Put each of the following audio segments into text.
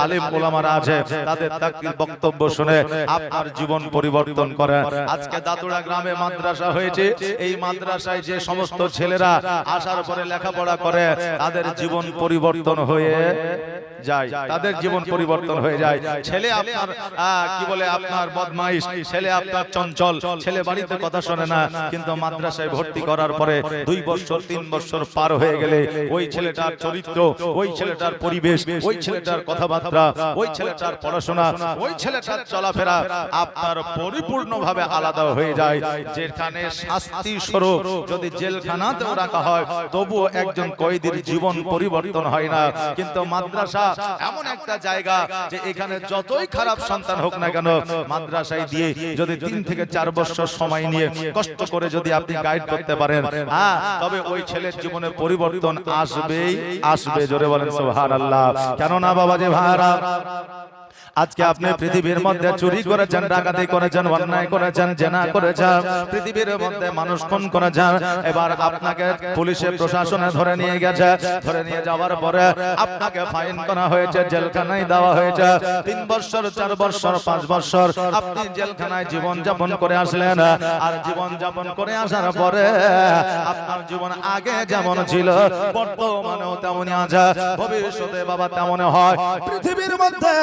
আলেম ওলামারা আছে তাদের তাকরীর বক্তব্য শুনে আপনার জীবন পরিবর্তন করে। আজকে দাতুড়া গ্রামে মাদ্রাসা হয়েছে, এই মাদ্রাসায় যে সমস্ত ছেলেরা আসার পরে লেখাপড়া করে তাদের জীবন পরিবর্তন হয়ে যায়, তাদের জীবন পরিবর্তন হয়ে যায়। ছেলে আপনার কি বলে আপনার বদমাইশ, ছেলে আপনার চঞ্চল, ছেলে বাড়িতে কথা শোনে না, কিন্তু মাদ্রাসায় ভর্তি করার পরে 2 বছর 3 বছর পার হয়ে গেলে ওই ছেলেটার চরিত্র, ওই ছেলেটার পরিবেশ, ওই ছেলেটার কথাবার্তা, ওই ছেলেটার পড়াশোনা, ওই ছেলেটার চলাফেরা আপনার পরিপূর্ণভাবে আলাদা হয়ে যায়। যেখানে শাস্তি স্বরূপ যদি জেলখানাতেও রাখা হয় তবুও একজন কয়েদির জীবন পরিবর্তন হয় না। কিন্তু মাদ্রাসা এমন একটা জায়গা যে এখানে যতই খারাপ সন্তান হোক না কেন মাদ্রাসায় দিয়ে যদি 3 থেকে 4 বছর সময় নিয়ে কষ্ট করে যদি আপনি গাইড করতে পারেন, তবে ওই ছেলের জীবনে পরিবর্তন আসবেই আসবে। জোরে বলেন সুবহানাল্লাহ। কেন না বাবাজি ভাইরা, আজকে আপনি পৃথিবীর মধ্যে চুরি করেছেন, ডাকাতি করেছেন, অন্যায় করেছেন, জেনা করেছেন, পৃথিবীর মধ্যে মানুষ খুন করেছেন, এবার আপনাকে পুলিশে প্রশাসনে ধরে নিয়ে গেছে, ধরে নিয়ে যাওয়ার পরে আপনাকে ফাইন করা হয়েছে, জেলখানায় দেওয়া হয়েছে 3 বছর 4 বছর 5 বছর আপনি জেলখানায় জীবন যাপন করে আসলেন। আর জীবন যাপন করে আসার পরে আপনার জীবন আগে যেমন ছিল বর্তমানেও তেমনই আছে, ভবিষ্যতে বাবা তেমনই হয়। পৃথিবীর মধ্যে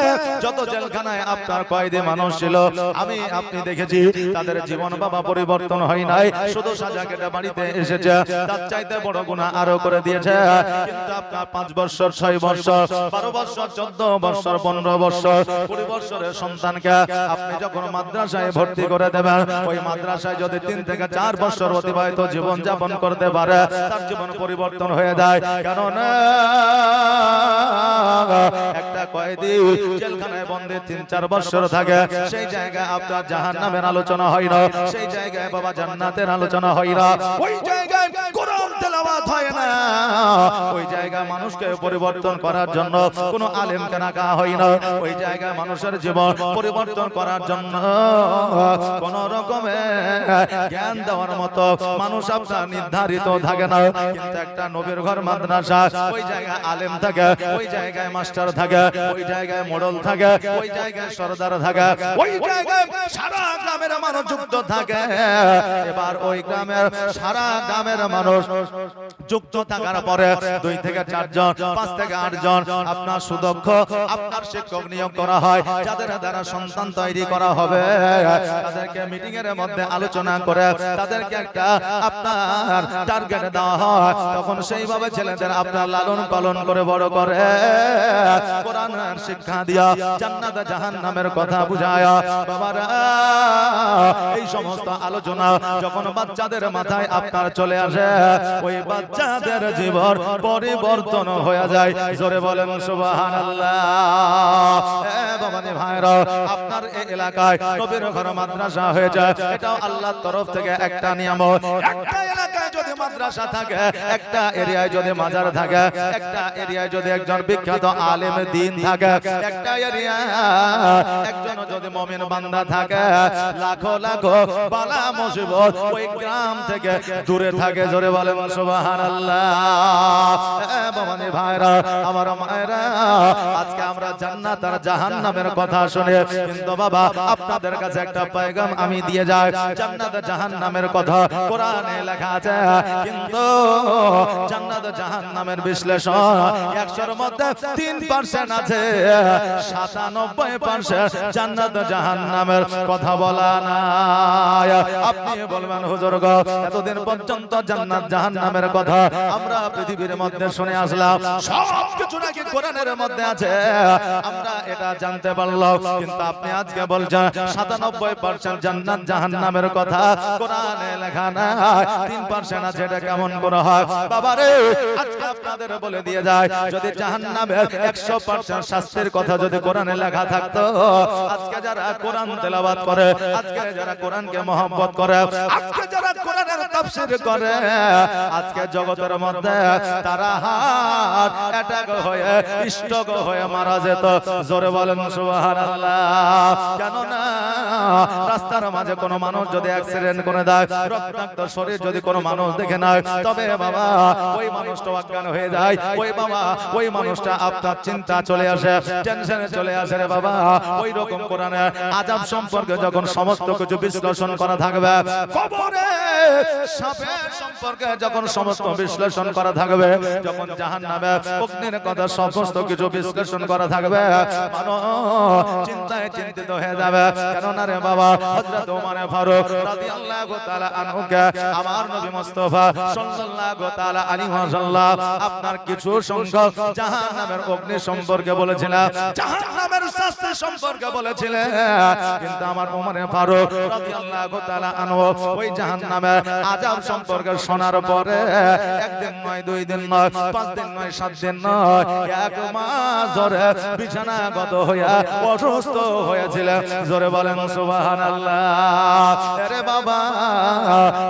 যত জেলখানায় আপনার কয়েদি মানুষ ছিল আমি আপনি দেখেছি তাদের জীবন বাবা পরিবর্তন হয় নাই, শুধু সাজা কেটে বাড়িতে এসেছে, তার চাইতে বড় গুনাহ আরো করে দিয়েছে। কিন্তু আপনার 5 বছর 6 বছর 12 বছর 14 বছর 15 বছর 20 বছরের সন্তানকে আপনি যখন মাদ্রাসায় ভর্তি করে দেবেন, ওই মাদ্রাসায় যদি 3 থেকে 4 বছর অতিবাহিত জীবন যাপন করতে পারে তার জীবন পরিবর্তন হয়ে যায়। কারণ একটা কয়েদি জেলখানায় বন্দী 3-4 বছর থাকে, সেই জায়গায় আপনার জাহান্নামের আলোচনা হয় না, সেই জায়গায় বাবা জান্নাতের আলোচনা হয় না, ওই জায়গায় কোরআন তেলাওয়াত হয় না, ওই জায়গায় মানুষকে পরিবর্তন করার জন্য কোনো আলেমকে রাখা হয় না, ওই জায়গায় মানুষের জীবন পরিবর্তন করার জন্য কোন রকমের জ্ঞান দেওয়ার মতো মানুষ আপনার নির্ধারিত থাকে না। কিন্তু একটা নবীর ঘর মাদ্রাসা, ওই জায়গায় আলেম থাকে, ওই জায়গায় মাস্টার থাকে, ওই জায়গায় মোড়ল থাকে, ওই জায়গায় সরদার থাকে, ওই জায়গায় সারা গ্রামের মানুষ যুক্ত থাকে। এবার ওই গ্রামের সারা গ্রামের মানুষ যুক্ত থাকার পরে 2 থেকে 4 জন 5 থেকে 8 জন আপনার সুদক্ষ আপনার শিক্ষক নিয়োগ করা হয়, যাদের দ্বারা সন্তান তৈরি করা হবে। তাদেরকে মিটিং এর মধ্যে আলোচনা করে তাদেরকে একটা আপনার টার্গেট দেওয়া হয়, তখন সেইভাবে ছেলেদের আপনার লালন পালন করে বড় করে কোরআনের শিক্ষা দিয়া জান্নাত জাহান্নামের কথা বুঝায়া বাবারা এই সমস্ত আলোচনা যখন বাচ্চাদের মাথায় আপনার চলে আসে, ওই বাচ্চাদের জীবন পরিবর্তন হয়ে যায়। জোরে বলেন সুবহানাল্লাহ। বাবাজি ভাইরা, আপনার এই এলাকায় নবীর ঘর মাদ্রাসা হয়ে যায়, এটাও আল্লাহর তরফ থেকে একটা নিয়ামত। একটা এলাকায় যদি মাদ্রাসা থাকে, একটা এরিয়ায় যদি মাজার থাকে, একটা এরিয়ায় যদি একজন বিখ্যাত আলেম দ্বীন থাকে, একটা এরিয়ায় একজন যদি মুমিন বান্দা থাকে, লাখো লাখো বালা মুসিবত ওই গ্রাম থেকে দূরে থাকে। জোরে বলেন সুবহানাল্লাহ। বাবাজি ভাইরা, আমার মায়েরা, আজকে আমরা জান্নাত আর জাহান্নামের কথা শুনে, কিন্তু বাবা আপনাদের কাছে একটা পয়গাম আমি দিয়ে যাই। জান্নাত জাহান্নামের কথা কোরআনে লেখা আছে, কিন্তু জান্নাত জাহান্নামের বিশ্লেষণ 100-র মধ্যে 3% আছে, 97% জান্নাত জাহান্নামের কথা বলা নাই। আপনি বলবেন হুজুর গো, এতদিন পর্যন্ত জান্নাত জাহান্নামের কথা আমরা পৃথিবীর মধ্যে শুনে আসলাম, সবকিছু নাকি কোরআনের মধ্যে আছে, আমরা এটা জানতে পারলাম, কিন্তু আপনি আজকে বলছেন 97% জান্নাত জাহান্নামের কথা কোরআনে লেখা নাই, 3% আছে, এটা কেমন করে হয়? বাবারে, আজকে আপনাদের বলে দিয়ে যায়, যদি জাহান্নামের 100% শাস্তির কথা যদি কোরআনে লেখা থাকতো, আজকে যারা কোরআন তেলাওয়াত করে, আজকে যারা কোরআনকে মহব্বত করে, আজকে যারা কোরআনের তাফসীর করে, আজকে জগতের মধ্যে তারা হার্ট অ্যাটাক হয়ে স্ট্রোক হয়ে মারা যেত। জোরে বলেন সুবহানাল্লাহ। কেন না রাস্তার মাঝে কোনো মানুষ যদি অ্যাক্সিডেন্ট করে দেয়, রক্তাক্ত শরীর যদি কোনো মানুষ দেখে না, না, তবে বাবা ওই মানুষটা অজ্ঞান হয়ে যায়, ওই বাবা ওই মানুষটা আপনার চিন্তা চলে আসে, টেনশনে চলে আসে রে বাবা। ওই রকম কোরআনে আযাব সম্পর্কে যখন সমস্ত কিছু বিশ্লেষণ করা থাকবে, কবরে সাপের সম্পর্কে যখন সমস্ত বিশ্লেষণ করা থাকবে, যখন জাহান্নামে অগ্নির কথা সমস্ত কিছু বিশ্লেষণ করা থাকবে, মানুষ চিন্তায় চিন্তিত হয়ে যাবে। কেননা রে বাবা হযরত ওমর ফারুক রাদিয়াল্লাহু তাআলা আনহুকে আমার নবী মুস্তাফা সাল্লাল্লাহু তাআলা আলাইহি ওয়াসাল্লাম আপনার কিছু সংখ্যক জাহান্নামের অগ্নি সম্পর্কে বলেছিলেন, জাহান্নামের শাস্তি সম্পর্কে বলেছিলেন। কিন্তু আমার ওমর ফারুক রাদিয়াল্লাহু তাআলা আনহু ওই জাহান্নামের আযাব সম্পর্কে শোনার পরে একদিন নয়, দুই দিন নয়, 5 দিন নয়, 7 দিন নয়, 1 মাস ধরে বিছানাগত হইয়া অসুস্থ হয়েছিলেন। জোরে বলেন সুবহানাল্লাহ। আরে বাবা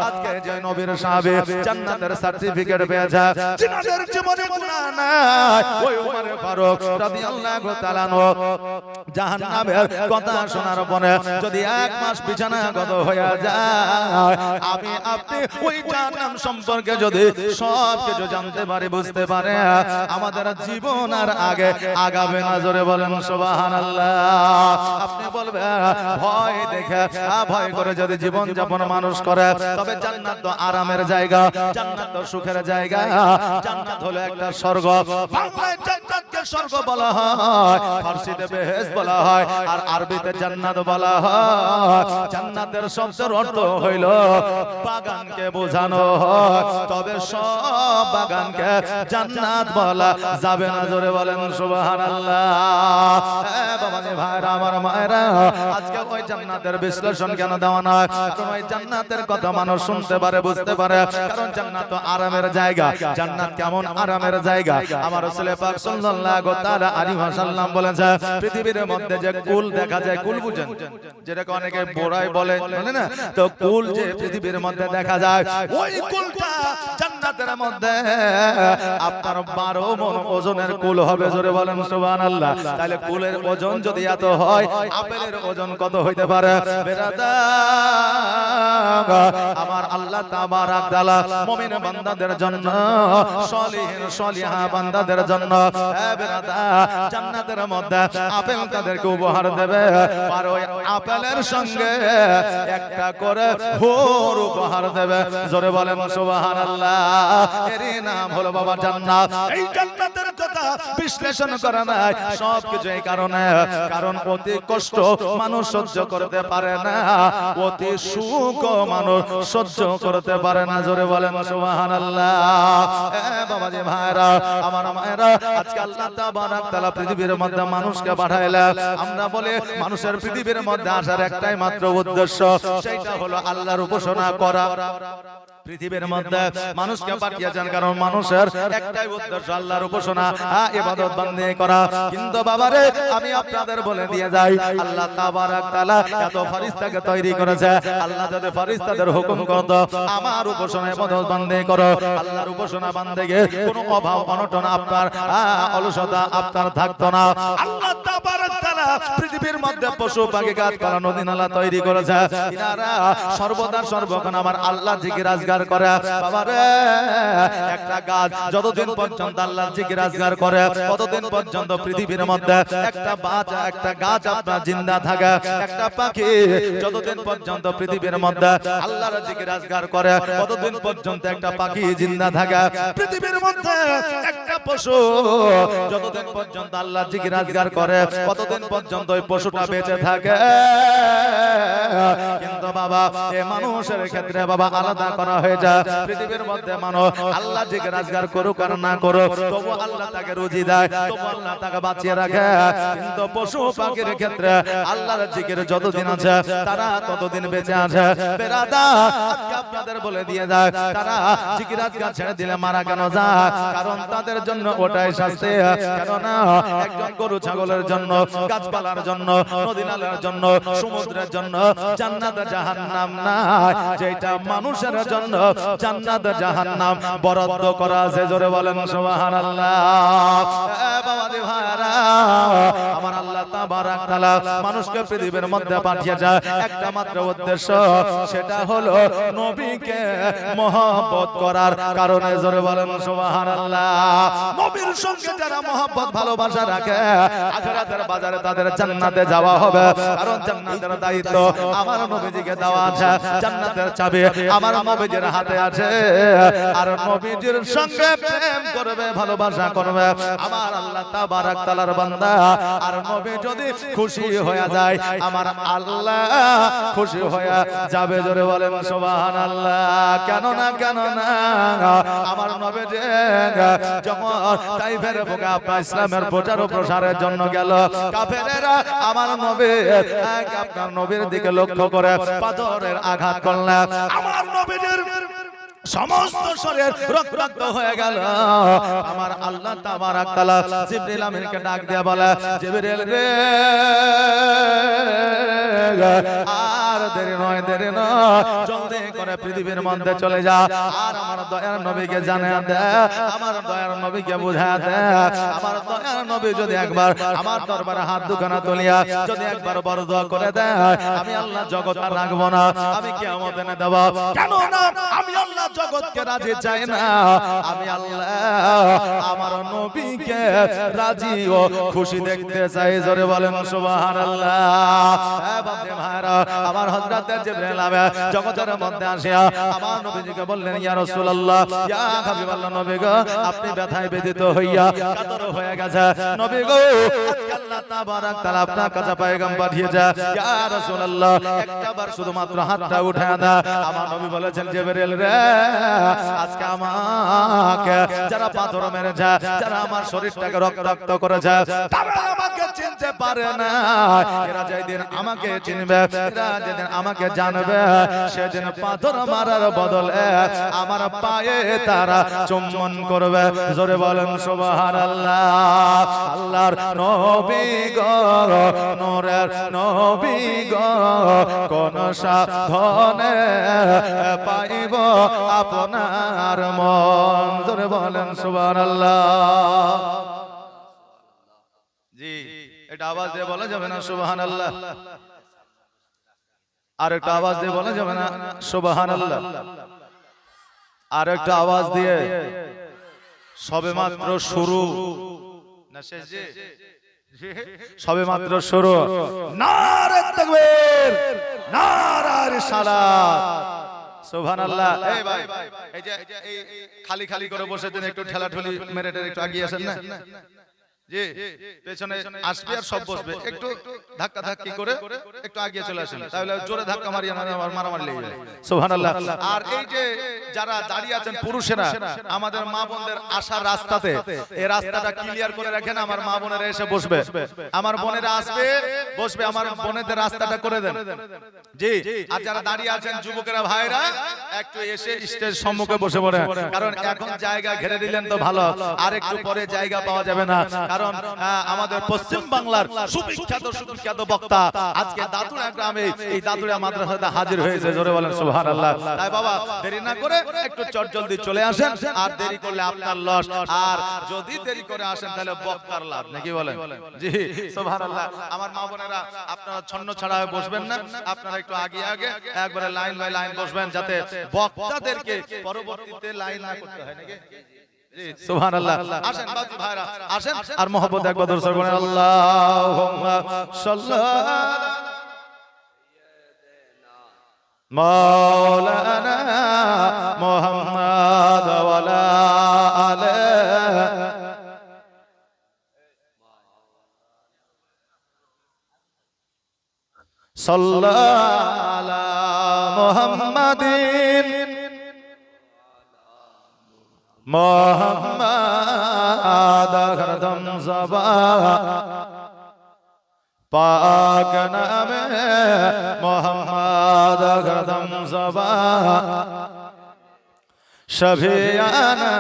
আজকে যে নবীর সাহাবী জান্নাতের সার্টিফিকেট পেয়েছে, জিনাদের জীবনে গুনাহ নাই, ওই ওমর ফারুক রাদিয়াল্লাহু তাআলা জাহান্নামের কথা শোনার পরে যদি 1 মাস বিছানাগত হয়ে যায়, আমি আপনি ওই জাহান্নাম সম্পর্কে যদি সব কিছু জানতে পারি, বুঝতে পারে, আমাদের জীবন আর আগে আগাবে না। জোরে বলেন সুবহানাল্লাহ। আপনি বলবেন ভয় দেখে ভয় করে যদি জীবন যাপন মানুষ করে, তবে জান্নাত তো আরামের জায়গা, জান্নাত তো সুখের জায়গা, জান্নাত হলো একটা স্বর্গ। বাংলায় জান্নাতকে স্বর্গ বলা হয়, ফারসিতে বেহেশত বলা হয়, আর আরবিতে জান্নাত বলা হয়। জান্নাতের শব্দের অর্থ হইল বাগানকে বোঝানো হয়, তবে সব বাগানকে জান্নাত বলা যাবে না। জোরে বলেন সুবহানাল্লাহ। বাবাজি ভাইরা আমার মায়েরা, আজকে ওই জান্নাতের বিশ্লেষণ কেন দেওয়া নয়? কারণ ওই জান্নাতের কথা মানুষ শুনতে পারে, বুঝতে পারে, কারণ জান্নাত তো আরামের জায়গা। জান্নাত কেমন আরামের জায়গা? আমার রাসূল পাক সাল্লাল্লাহু তাআলা আলাইহি ওয়াসাল্লাম বলেছে, পৃথিবীর মধ্যে যে কুল দেখা যায়, কুল বুঝেন, যেটাকে অনেকে বোড়াই বলে, মানে না, তো কুল যে পৃথিবীর মধ্যে দেখা যায়, ওই কুলটা জান্নাতের মধ্যে আপনার 12 মণ ওজনের কুল হবে। জোরে বলেন সুবহানাল্লাহ। তাহলে কুলের ওজন যদি এত হয়, আপেলের ওজন কত হইতে পারে? আমার আল্লাহ তাবারাক তাআলা মুমিন বান্দাদের জন্য, সলিহিন সলিহা বান্দাদের জন্য জান্নাতের মধ্যে আপেল তাদেরকে উপহার দেবে, আর ওই আপেলের সঙ্গে একটা করে হুর উপহার দেবে। জোরে বলেন সুবহানাল্লাহ। এরই নাম হলো বাবা জান্নাত। এই জান্নাতের কথা বিশ্লেষণ করা নাই, সবকিছু এই কারণে, কারণ অতি কষ্ট মানুষ সহ্য করতে পারে না, অতি সুখ মানুষ সহ্য করতে পারে না। জোরে বলেন সুবহানাল্লাহ। বাবাজি ভাইরা আমার মায়েরা, আজকে আল্লাহ তাবারাক তাআলা পৃথিবীর মধ্যে মানুষকে পাঠাইলেন। আমরা বলি মানুষের পৃথিবীর মধ্যে আসার একটাই মাত্র উদ্দেশ্য, সেটা হলো আল্লাহর উপাসনা করা। পৃথিবীর মধ্যে মানুষকে পাঠিয়েছেন কারণ মানুষের একটাই উদ্দেশ্য আল্লাহর উপাসনা, ইবাদত বন্দেগি করা। কিন্তু বাবারে আমি আপনাদের বলে দিয়ে যাই, আল্লাহ তাবারাক তাআলা এত ফেরেশতাকে তৈরি করেছে। আল্লাহ যদি ফেরেশতাদের হুকুম করত আমার উপাসনা ইবাদত বন্দেগি করো, আল্লাহর উপাসনা বন্দেগি কোনো অভাব অনটন আপনার অলসতা আপনার থাকতো না। আল্লাহ তাবারাক তাআলা পৃথিবীর মধ্যে পশু পাখি গাছপালা নদী নালা তৈরি করেছে, ইনারা সর্বদা সর্বক্ষণ আমার আল্লাহ জিকির আজগার করে। বাবারে একটা গাছ যতদিন পর্যন্ত আল্লাহর জিকির আজগার করে, ততদিন পর্যন্ত পৃথিবীর মধ্যে একটা গাছ আপনার জিন্দা থাকে। একটা পাখি যতদিন পর্যন্ত পৃথিবীর মধ্যে আল্লাহর জিকির আজগার করে, ততদিন পর্যন্ত একটা পাখি জিন্দা থাকে। পৃথিবীর মধ্যে একটা পশু যতদিন পর্যন্ত আল্লাহর জিকির আজগার করে, ততদিন পর্যন্ত ওই পশুটা বেঁচে থাকে। কিন্তু বাবা এই মানুষের ক্ষেত্রে বাবা আলাদা করা হয়ে যায়। পৃথিবীর মধ্যে মানুষ আল্লাহ জিকির আজগার করুক আর না করুক, তবু আল্লাহ তাকে রুজি দেয়, তবু আল্লাহ তাকে বাঁচিয়ে রাখে। কিন্তু পশু পাখির ক্ষেত্রে আল্লাহর জিকির যতদিন আছে তারা ততদিন বেঁচে আছে। বেরাদার আজকে আপনাদের বলে দিয়ে যায়, তারা জিকির আজগার ছেড়ে দিলে মারা কেন যায়? কারণ তাদের জন্য ওটাই শাস্তি। কেননা একজন গরু ছাগলের জন্য, গাছপালার জন্য, নদী নালার জন্য, সমুদ্রের জন্য জান্নাত জাহান্নাম নাই, যেটা মানুষের জন্য জান্নাত জাহান্নাম বরাদ্দ করা আছে। জোরে বলেন সুবহানাল্লাহ। বাবাজি ভাইরা আমার আল্লাহ আল্লাহ তাবারাক তাআলা মানুষকে পৃথিবীর মধ্যে পাঠিয়েছে একটা মাত্র উদ্দেশ্য, সেটা হলো নবীকে মহব্বত করার কারণে। জোরে বলেন সুবহানাল্লাহ। নবীর সঙ্গে যারা মহব্বত ভালোবাসা রাখে আখিরাতের বাজারে তাদের জান্নাতে যাওয়া হবে, কারণ জান্নাতের দায়িত্ব আমার নবীজিকে দেওয়া আছে, জান্নাতের চাবি আমার নবীজির হাতে আছে। আর নবীজির সঙ্গে প্রেম করবে, ভালোবাসা করবে আমার আল্লাহ তাবারাক তাআলার বান্দা। আর নবী যদি খুশি হয়ে যায় আমার আল্লাহ খুশি হয়ে যাবে। জোরে বলেন সুবহানাল্লাহ। কেন না আমার নবী যে যখন তাইফের বুকে আপনার ইসলামের প্রচার ও প্রসারের জন্য গেল, কাফেরেরা আমার নবী আপনার নবীর দিকে লক্ষ্য করে পাথরের আঘাত করলেন। আমার নবীর সমস্ত শরীর রক্তাক্ত হয়ে গেল। আমার আল্লাহ তাবারাক তাআলা জিবরিল আমিনকে ডাক দিয়ে বলে, জিবরিল রে আর দেরি নয় জলদি করে পৃথিবীর মধ্যে চলে যা, আর আমার দয়ার নবীকে জানিয়ে দে, আমার দয়ার নবীকে বুঝা দে। আমার দয়ার নবী যদি একবার আমার দরবারে হাত দুখানা তুলিয়া যদি একবার বড় দোয়া করে দেয়, আমি আল্লাহ জগৎ আর রাখবো না, আমি কিয়ামত এনে দেব। কেন না আমি আল্লাহ জগৎকে রাজি চাই না, আমি আল্লাহ আমার নবীকে রাজি ও খুশি দেখতে চাই। জোরে বলেন সুবহানাল্লাহ। বান্দে ভাইরা, আমার হযরত জিবরাইল জগতের মধ্যে আসিয়া আমার নবীজিকে বললেন, ইয়া রাসূলুল্লাহ, ইয়া হাবিবাল্লাহ, নবী গো আপনি ব্যথায় ব্যথিত হইয়া কাতর হয়ে গেছে। নবী গো আল্লাহ তাবারাক তাআলা আপনার কাছে পয়গাম পাঠিয়েছে। ইয়া রাসূলুল্লাহ, একটাবার শুধুমাত্র হাতটা উঠায় দাও। আমার নবী বলেছেন, জিবরাইল রে আজকে আমাকে যারা পাথর মেরেছে, যারা আমার শরীরটাকে রক্তাক্ত করেছে, তারা আমাকে চিনতে পারে না। এরা যেদিন আমাকে চিনবে, এরা যেদিন আমাকে জানবে, সেদিন পাথর মারার বদলে আমার পায়ে তারা চুম্বন করবে। জোরে বলেন সুবহানাল্লাহ। আল্লাহর নবী গো, নূরের নবী গো, কোন সাধনে পাইব আপনার মন। জোরে বলেন সুবহানাল্লাহ। জি, এটা আওয়াজ দিয়ে বলা যাবে না সুবহানাল্লাহ? আর একটা আওয়াজ দিয়ে বলা যাবে না সুবহানাল্লাহ? আর একটা আওয়াজ দিয়ে সবেমাত্র শুরু না শেষ? জি, সবে মাত্র শুরু। নারে তাকবীর, নারে রিসালাত, সুবহানাল্লাহ। এই ভাই, এই যে এই খালি খালি করে বসেছেন, একটু ঠেলাঠুলি মেরে একটু এগিয়ে আসেন না? জি, পেছনে আসবে আর সব বসবে, একটু ধাক্কা ধাক্কি করে একটু আগিয়ে চলে আসেন, তাহলে জোরে ধাক্কা মারিয়ে মারামারি লেগে যাবে। সুবহানাল্লাহ। আর এই যে যারা দাঁড়িয়ে আছেন পুরুষেরা, আমাদের মা বোনদের আসার রাস্তাতে এই রাস্তাটা ক্লিয়ার করে রাখেন, আমার মা বোনেরা এসে বসবে, আমার বোনেরা আসবে বসবে, আমার বোনেদের রাস্তাটা করে দেন। জি, আর যারা দাঁড়িয়ে আছেন যুবকেরা ভাইরা, একটু এসে স্টেজ সম্মুখে বসে পড়েন, কারণ এখন জায়গা ঘিরে দিলেন তো ভালো, আর একটু পরে জায়গা পাওয়া যাবে না। কারণ আমাদের পশ্চিম বাংলার সুবিখ্যাত বক্তা আজকে দাতুড়া গ্রামে এই দাতুড়া মাদ্রাসাতে হাজির হয়েছে। জোরে বলেন সুবহানাল্লাহ। তাই বাবা দেরি না করে একটু চটজলদি চলে আসেন, আর দেরি করলে আপনার লস, আর যদি দেরি করে আসেন তাহলে বক্তার লাভ, নাকি বলেন? জি, সুবহানাল্লাহ। আমার মা বোনেরা, আপনারা ছন্ন ছাড়া হয়ে বসবেন না, আপনারা একটু আগে আগে একবারে লাইন বাই লাইন বসবেন, যাতে বক্তাদেরকে পরবর্তীতে লাইন না করতে হয়, নাকি? সুবহানাল্লাহ। আসেন বাজু ভাইরা, আসেন আর মহব্বত একবার দরুদ পড়েন। আল্লাহুম্মা সাল্লি মাওলানা মুহাম্মাদ ওয়া আলা আলি সাল্লাল্লাহু আলা মুহাম্মাদিন মোহাম্মদ হরদম জবা পাক নামে মোহাম্মদ হরদম জবা শফিয়ানা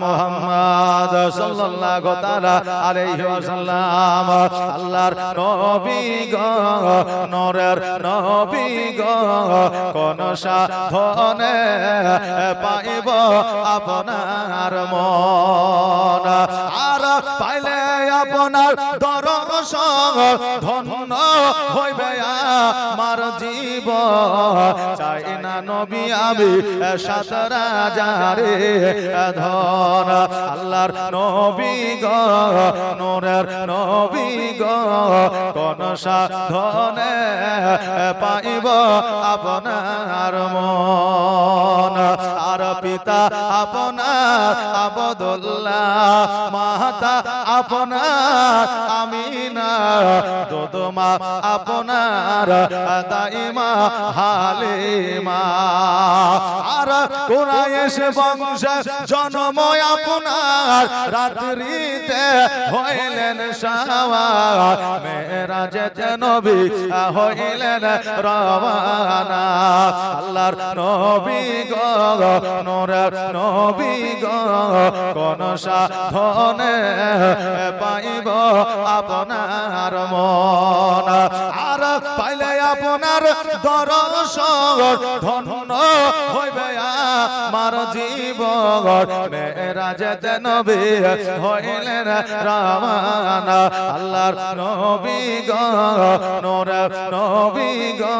মুহাম্মদ সাল্লাল্লাহু তাআলা আলাইহি ওয়াসাল্লাম। আল্লাহর নবী গো, নূরের নবী গো, কোন সাধনে পাইব আপনার মন, আর পাইলে আপনার দর্শন ধন্য হইবে আমার জীবন চাই না নবী আমি সাত রাজারে ধন আল্লাহর নবী গো নূরের নবী গো কোন সাধনে পাইব আপনার মন আর পিতা আপনার আবদুল্লাহ মাতা আপনার আমিনা দোদমা আপনার দাইমা হালিমা আর কুরাইশ বংশ জন্ম আপনার রাত্রিতে হইলেন শাওয়া মেরাজে নবী হইলেন রওয়ানা আল্লাহর নবী গো নূরের নবী গো কোন সাধনে পাইব আপনার মন আর পাইলে আপনার দর্শন ধন্য হইবে আমার জীবন মেরাজে নবী হইলেন রওয়ানা আল্লাহর নবী গো নূরের নবী গো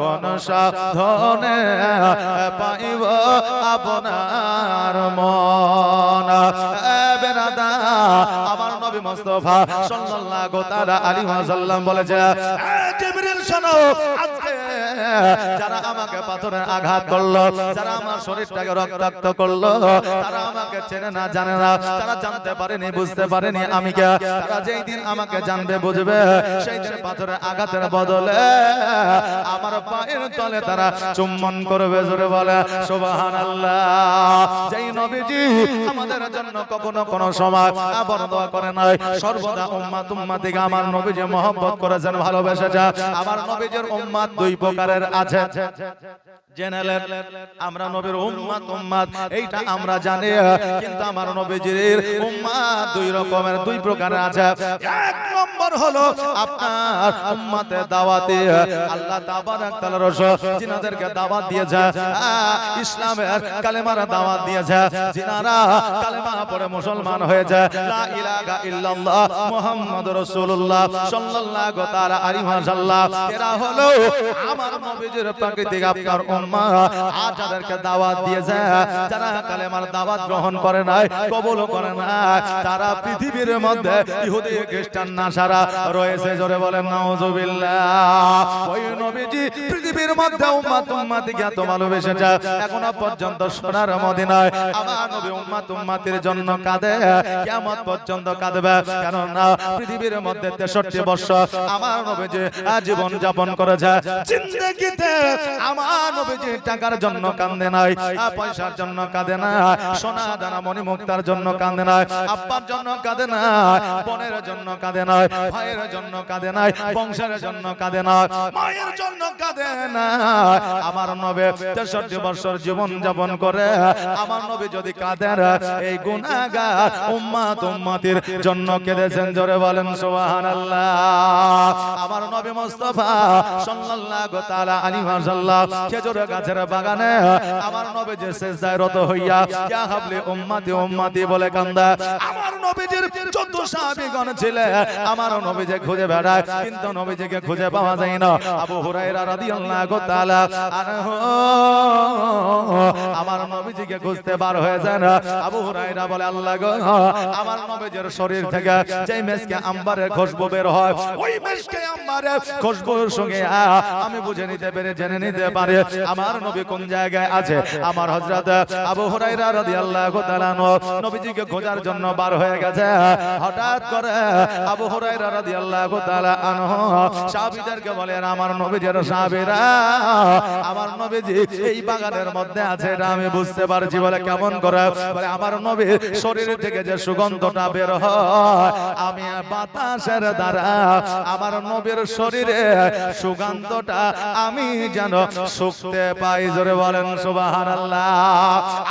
কোন সাধনে পাইব আপনার মন বেরাদা আমার নবী মুস্তাফা সাল্লাল্লাহু তাআলা আলাইহি ওয়াসাল্লাম বলেছে জিবরিল শোনো আজকে যারা আমাকে পাথরের আঘাত করলো যারা আমার শরীরটাকে রক্তাক্ত করলো তারা আমাকে চেনে না জানে না তারা জানতে পারেনি বুঝতে পারেনি আমি কে তারা যেই দিন আমাকে জানবে বুঝবে সেই দিন পাথরের আঘাতের বদলে আমার পায়ের তলে তারা চুম্বন করবে জোরে বলে সুবহানাল্লাহ যেই নবীজি আমাদের জন্য কখনো কোনো সময় বরদোয়া করে নাই সর্বদা উম্মাত উম্মাতিকে আমার নবীজি মহব্বত করেছেন ভালোবেসেছেন আমার নবীজির উম্মাত দুই প্রকারের আছে জেনারেল আমরা নবীর উম্মাত উম্মাত এইটা আমরা জানি কিন্তু আমার নবীজির উম্মাত দুই রকমের দুই প্রকারের আছে এক নম্বর হলো আপনার উম্মাতে দাওয়াতে আল্লাহ তাবারাক তাআলা রাসূল জিনাদেরকে দাওয়াত দিয়েছে ইসলামের কালেমার দাওয়াত দিয়েছে জিনারা কালেমা পড়ে মুসলমান হয়েছে লা ইলাহা ইল্লাল্লাহ মুহাম্মাদুর রাসূলুল্লাহ সাল্লাল্লাহু তাআলা আলাইহি ওয়াসাল্লাম এরা হলো আমার নবীজির প্রাকৃতিক আপনার উম্মাত আর যাদেরকে দাওয়াত দিয়েছে যারা কালেমার দাওয়াত গ্রহণ করে নাই কবুল করে না তারা পৃথিবীর মধ্যে ইহুদি খ্রিস্টান নাসারা রয়েছে জোরে বলেন নাউজুবিল্লাহ ওই নবীজি পৃথিবীর মধ্যে উম্মাত উম্মাতিকে এত ভালোবেসেছে এখনো পর্যন্ত সোনার মদিনায় আমার নবী উম্মাত উম্মাতির জন্য কাঁদে কিয়ামত পর্যন্ত কাঁদবে কেননা পৃথিবীর মধ্যে 63 বছর আমার নবীজি জীবন যাপন করেছে জিন্দেগিতে আমার নবীজি টাকার জন্য কাঁদে নাই পয়সার জন্য কাঁদে না সোনা দানা মণি মুক্তার জন্য কাঁদে নাই আব্বার জন্য কাঁদে না বোনের জন্য কাঁদে না ভাইয়ের জন্য কাঁদে না বংশের জন্য কাঁদে না মায়ের জন্য কাঁদে না আমার নবী 63 বছর জীবন যাপন করে আমার নবী যদি কাঁদেন এই গুনাহগার উম্মাত উম্মাতির জন্য কেঁদেছেন জোরে বলেন সুবহানাল্লাহ আমার নবী মুস্তাফা সাল্লাল্লাহু তাআলা আলাইহি ওয়াসাল্লাম খেজুর গাছের বাগানে আমার নবী যে সিজদায় রত হইয়া ইয়া হাবলি উম্মতি উম্মতি বলে কান্দা আমার নবীজির 14 সাহাবীগণ ছিলেন আমার নবীজি খুঁজে বেড়ায় কিন্তু নবীজিকে খুঁজে পাওয়া যায় না আবু হুরায়রা রাদিয়াল্লাহু তাআলা আনহু আমার নবীজিকে খুঁজতে বার হয়ে যায় না আবু হুরায়রা বলে আল্লাহ গো আমার নবীজির শরীর থেকে যে মিসকে আম্বারের খুশবু বের হয় ওই মিসকে আম্বারের খুশবুর সঙ্গে আমি বুঝে নিতে পেরে জেনে নিতে পারি আমার নবী কোন জায়গায় আছে আমার হযরত আবু হুরায়রা রাদিয়াল্লাহু তাআলা নবীজিকে খোঁজার জন্য বার হয়ে গেছে হঠাৎ করে আবু হুরায়রা রাদিয়াল্লাহু তাআলা আনহু সাহাবীদেরকে বলেন আমার নবীজির সাহাবীরা আমার নবীজি এই বাগানের মধ্যে আছে এটা আমি বুঝতে পারছি বলে কেমন করে বলে আমার নবীর শরীর থেকে যে সুগন্ধটা বের হয় আমি বাতাসের দ্বারা আমার নবীর শরীরে সুগন্ধটা আমি যেন শুকতে পাই জোরে বলেন সুবহানাল্লাহ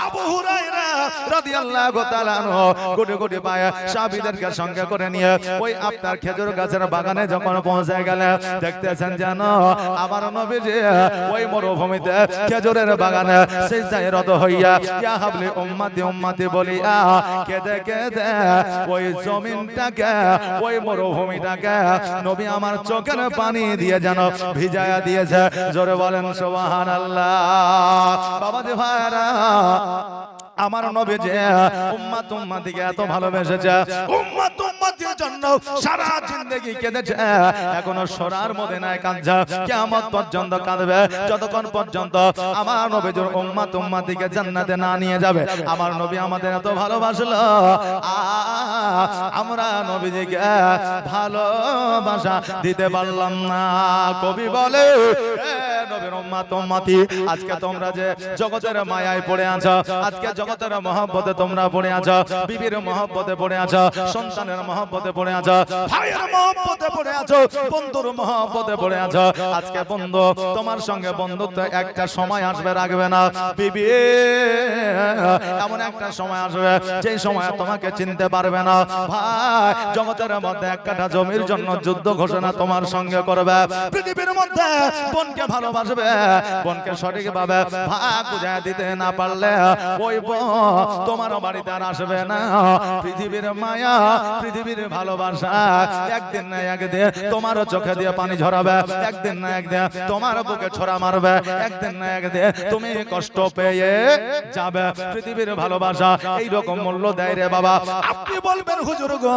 আবু হুরায়রা রাদিয়াল্লাহু তাআলা আনহু কোটি কোটি পায়ে সাহাবীদেরকে সঙ্গে করে নিয়ে ওই আপনার খেজুর গাছের বাগানে যখন পৌঁছে গেলেন দেখতেছেন যেন আমার নবীজি ওই মরুভূমিতে খেজুরের বাগানে সিজদায় রত হইয়া ইয়া হাবলি উম্মতি উম্মতি বলিয়া কেঁদে কেঁদে ওই জমিনটাকে ওই মরুভূমিটাকে নবী আমার চোখের পানি দিয়ে যেন ভিজায়া দিয়েছে। জোরে বলেন সুবহানাল্লাহ। বাবাজি ভাইরা আমার নবী যে উম্মত উম্মতিকে এত ভালোবেসেছে, উম্মত উম্মতির জন্য সারা জিন্দেগি কেঁদেছে, এখনো সরার মধ্যে নাই কাঁদছে, কিয়ামত পর্যন্ত কাঁদবে যতক্ষণ পর্যন্ত আমার নবীর উম্মত উম্মতিকে জান্নাতে না নিয়ে যাবে। আমার নবী আমাদের এত ভালোবাসলো, আমরা নবীজিকে ভালোবাসা দিতে পারলাম না। কবি বলে নবীর উম্মত উম্মতি আজকে তোমরা যে জগতের মায়ায় পড়ে আছো, আজকে জগতের মহব্বতে তোমরা পড়ে আছো, বিবির মহব্বতে পড়ে আছো, সন্তানের মহব্বতে পড়ে আছো, ভাইয়ের মহব্বতে পড়ে আছো, বন্ধুর মহব্বতে পড়ে আছো। আজকে বন্ধু তোমার সঙ্গে বন্ধুত্ব একটা সময় আসবে রাখবে না বিবি, এমন একটা সময় আসবে যেই সময় তোমাকে চিনতে পারবে না। ভাই জগতের মধ্যে এক কাঠা জমির জন্য যুদ্ধ ঘোষণা তোমার সঙ্গে করবে। পৃথিবীর মধ্যে বোনকে ভালোবাসবে, বোনকে সঠিকভাবে ভাগ বুঝায় দিতে না পারলে ওই তোমার বাড়িতে আর আসবে না। পৃথিবীর মায়া পৃথিবীর ভালোবাসা একদিন না একদিন তোমার চোখে দিয়ে পানি ঝরাবে, একদিন না একদিন তোমার বুকে ছোরা মারবে, একদিন না একদিন তুমি কষ্ট পেয়ে যাবে। পৃথিবীর ভালোবাসা এই রকম মূল্য দেয় রে বাবা। আপনি বলবেন হুজুর গো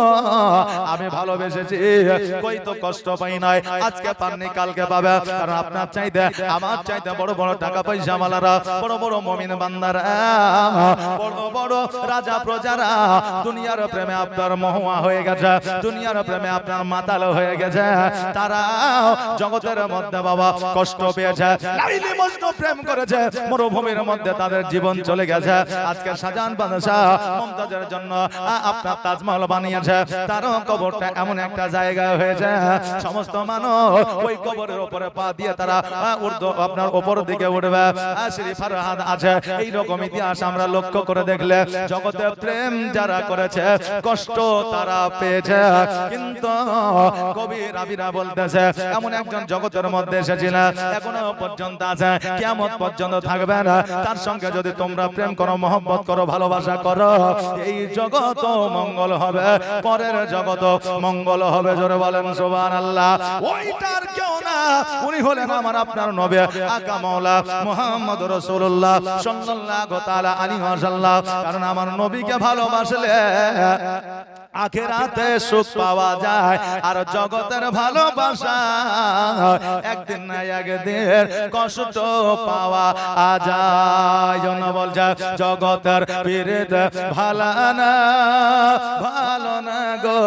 আমি ভালোবেসেছি কই তো কষ্ট পাই নাই, আজকে পাননি কালকে পাবে, কারণ আপনার চাইতে আমার চাইতে বড় বড় টাকা পয়সা মালারা, বড় বড় মুমিন বান্দারা, বড় বড় রাজা প্রজারা দুনিয়ার প্রেমে আপনার মহুয়া হয়ে গেছে, দুনিয়ার প্রেমে আপনার মাতাল হয়ে গেছে। তারা জগতের মধ্যে বাবা কষ্ট পেয়েছে, লাইলি মজনু প্রেম করেছে, মরুভূমির মধ্যে তাদের জীবন চলে গেছে। আজকে শাহজাহান বাদশাহ মুমতাজের জন্য আপনার তাজমহল বানিয়েছে, তারও কবরটা এমন একটা জায়গায় হয়েছে সমস্ত মানুষ ওই কবরের উপরে পা দিয়ে তারা আপনার উপর দিকে উঠবে। শ্রী ফরহাদ আছে, এই রকম ইতিহাস আমরা লক্ষ্য করে দেখলে জগতে প্রেম যারা করেছে কষ্ট তারা পেয়েছে। কিন্তু কবি রাবিরা বলতেছে এমন একজন জগতের মধ্যে এসেছিল এখনো পর্যন্ত আছে, কিয়ামত পর্যন্ত থাকবে না, তার সঙ্গে যদি তোমরা প্রেম করো, মহব্বত করো, ভালোবাসা করো, এই জগৎ মঙ্গল হবে, পরের জগৎ মঙ্গল হবে। জোরে বলেন সুবহানাল্লাহ। ওইটার কেউ না, উনি হলেন আমার আপনার নবী আকা মাওলা মুহাম্মদ রাসূলুল্লাহ সাল্লাল্লাহু তাআলা আলাইহি ওয়াসাল্লাম। কারণ আমার নবীকে ভালোবাসলে আখিরাতে সুখ পাওয়া যায়, আর জগতের ভালোবাসা একদিন না একদিন কষ্ট পাওয়া যায়। জন্য বলছে জগতের পিরিত ভালো না, ভালো না গো,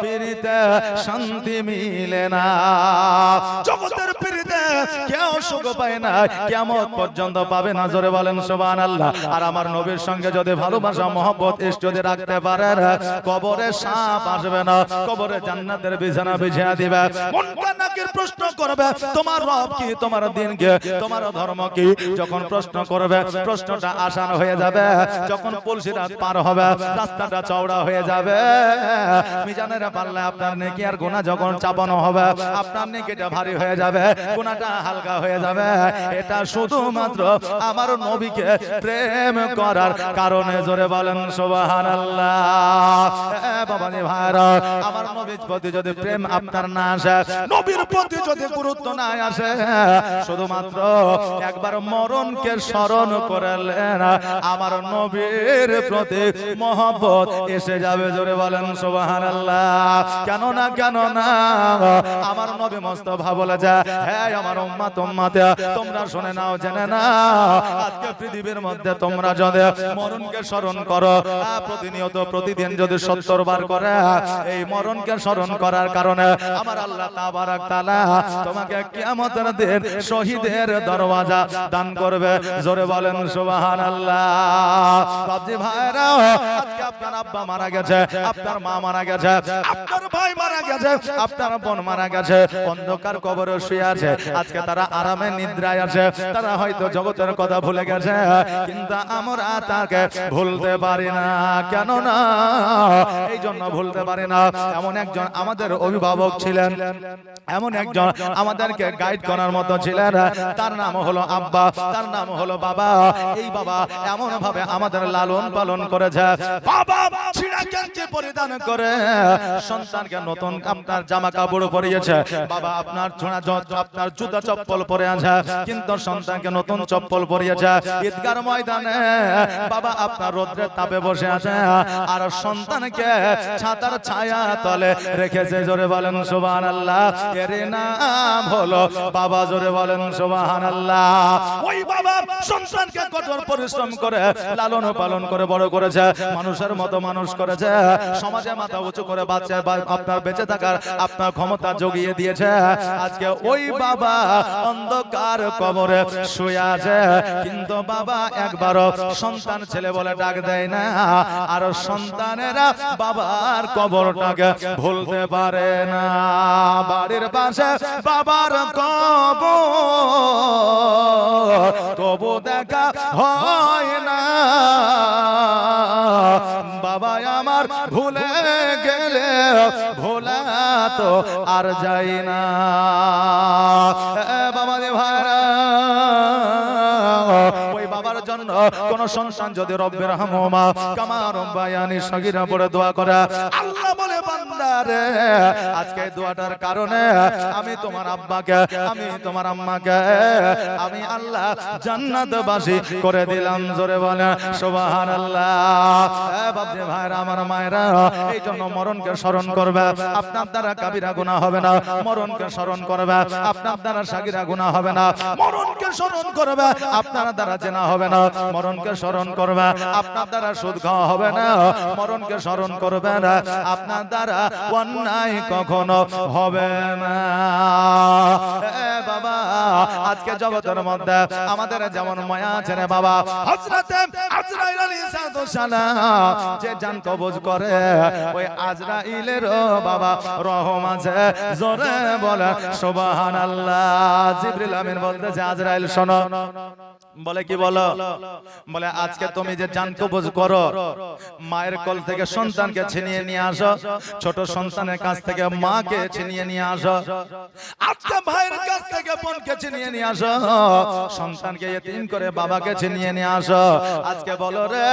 পিরিতে শান্তি মিলে না। জগতের পিরিতে কেউ সুখ পায় না, কিয়ামত পর্যন্ত পাবে না। জোরে বলেন সুবহানাল্লাহ। আর আমার নবীর সঙ্গে যদি ভালোবাসা মহব্বত ইষ্ট যদি রাখতে পারেন, কবরে সাপ আসবে না, কবরে জান্নাতের বিছানা বিছিয়ে দিবে। মুনকার নাকির প্রশ্ন করবে তোমার রব কি, তোমার দিন কি, তোমার ধর্ম কি। যখন প্রশ্ন করবে প্রশ্নটা আসান হয়ে যাবে, যখন পুলসিরাত পার হবে রাস্তাটা চওড়া হয়ে যাবে, মিজানের পাল্লায় আপনার নেকি আর গুনাহ যখন চাপানো হবে আপনার নেকিটা ভারী হয়ে যাবে, গুনাহটা হালকা হয়ে যাবে। এটা শুধুমাত্র আমার নবীকে প্রেম করার কারণে। জোরে বলেন সুবহানাল্লাহ। বাবাজি ভাইরা আমার নবীর প্রতি যদি প্রেম আপনার না আসে, নবীর প্রতি যদি গুরুত্ব না আসে, শুধুমাত্র একবার মরণকে স্মরণ করলেন আমার নবীর প্রতি মহব্বত এসে যাবে। জোরে বলেন সুবহানাল্লাহ। কেন না কেন না আমার নবী মুস্তাফা বলে যায়, হ্যাঁ আমার উম্মত উম্মত তোমরা শুনে নাও, জেনে নাও, আজকে পৃথিবীর মধ্যে তোমরা যদি মরণকে স্মরণ করো প্রতিনিয়ত, প্রতিদিন যদি 70 বার করে, এই মরণকে স্মরণ করার কারণে আমার আল্লাহ তাবারক তাআলা তোমাকে কিয়ামতের দিন শহীদের দরওয়াজা দান করবে। জোরে বলেন সুবহানাল্লাহ। বাপজি ভাইরা আজকে আপনার আব্বা মারা গেছে, আপনার মা মারা গেছে, আপনার ভাই মারা গেছে, আপনার বোন মারা গেছে, অন্ধকার কবরে শুয়ে আছে। আজকে আজকে তারা আরামে নিদ্রায় আছে, তারা হয়তো জগতের কথা ভুলে গেছে, কিন্তু আমরা তাকে ভুলতে পারি না। কেন না? এই জন্য ভুলতে পারি না, এমন একজন আমাদের অভিভাবক ছিলেন, এমন একজন আমাদেরকে গাইড করার মতো ছিলেন, তার নাম হলো আব্বা, তার নাম হলো বাবা। এই বাবা এমন ভাবে আমাদের লালন পালন করেছে। বাবা ছিঁড়া গেঞ্জি পরিধান করে সন্তানকে নতুন আপনার জামা কাপড় পরিয়েছে, বাবা আপনার আপনার জুতা চপ্পল পরে আছে, কিন্তু সন্তানকে নতুন চপ্পল পরিয়েছে। ঈদগার ময়দানে বাবা আপনার রোদ্রের তাপে বসে আছে, আর সন্তানকে ছাতার ছায়া তলে রেখেছে। জোরে বলেন সুবহানাল্লাহ। এর নাম হলো বাবা। জোরে বলেন সুবহানাল্লাহ। ওই বাবা সন্তানকে কঠোর পরিশ্রম করে লালন পালন করে বড় করেছে, মানুষের মতো মানুষ করেছে, সমাজে মাথা উঁচু করে বাচ্চা আপনার বেঁচে থাকার আপনার ক্ষমতা জগিয়ে দিয়েছে। আজকে ওই বাবা অন্ধকার কবরে শুয়ে আছে, কিন্তু বাবা একবারও সন্তান ছেলে বলে ডাক দেয় না, আর সন্তানেরা বাবার কবরটাকে ভুলতে পারে না। বাড়ির পাশে বাবার কবর তবু দেখা হয় না, বাবা আমার ভুলে গেলে ভোলা তো আর যাই না। বাবা রে ভাইরা, ওই বাবার জন্য কোন সন্তান যদি রব্বির রহমা কামা রব্বায়ানি সগীরা পড়ে দোয়া করে, আল্লাহ বলে বান্দারে আজকে দোয়াটার কারণে আমি তোমার আব্বাকে, আমি তোমার আম্মাকে আমি আল্লাহ জান্নাতবাসী করে দিলাম। জোরে বলে সুবহানাল্লাহ। বাপজি ভাইরা, আমার মায়েরা, এই জন্য মরণকে স্মরণ করবে, আপনার দ্বারা কাবিরা গুনাহ হবে না। মরণকে স্মরণ করবে, আপনার দ্বারা সাগীরা গুনাহ হবে না। মরণকে স্মরণ করবে, আপনার দ্বারা জেনা হবে না। মরণকে স্মরণ করবে, আপনার দ্বারা সুদ খাওয়া হবে না। মরণকে স্মরণ করবে না, আপনার দ্বারা অন্যায় কখনো হবে না। বাবা আজকে জগতের মধ্যে আমাদের যেমন মায়া আছে রে বাবা, হযরতে আজরাইল আলাইহিস সালাম যে জান কবজ করে, ওই আজরাইলের বাবা রহম আছে। জোরে বলে সুবহানাল্লাহ। জিবরিল আমিন বলতেছে, আজরাইল শোনো। বলে কি বলো? বলে আজকে তুমি যে জান কবজ করো, মায়ের কোল থেকে সন্তানকে ছিনিয়ে নিয়ে আসো, ছোট সন্তানের কাছ থেকে মাকে ছিনিয়ে নিয়ে আসো, আজকে ভাইয়ের কাছ থেকে বোনকে ছিনিয়ে নিয়ে আসো, সন্তানকে ইতিম করে বাবাকে ছিনিয়ে নিয়ে আসো। আজকে বলো রে,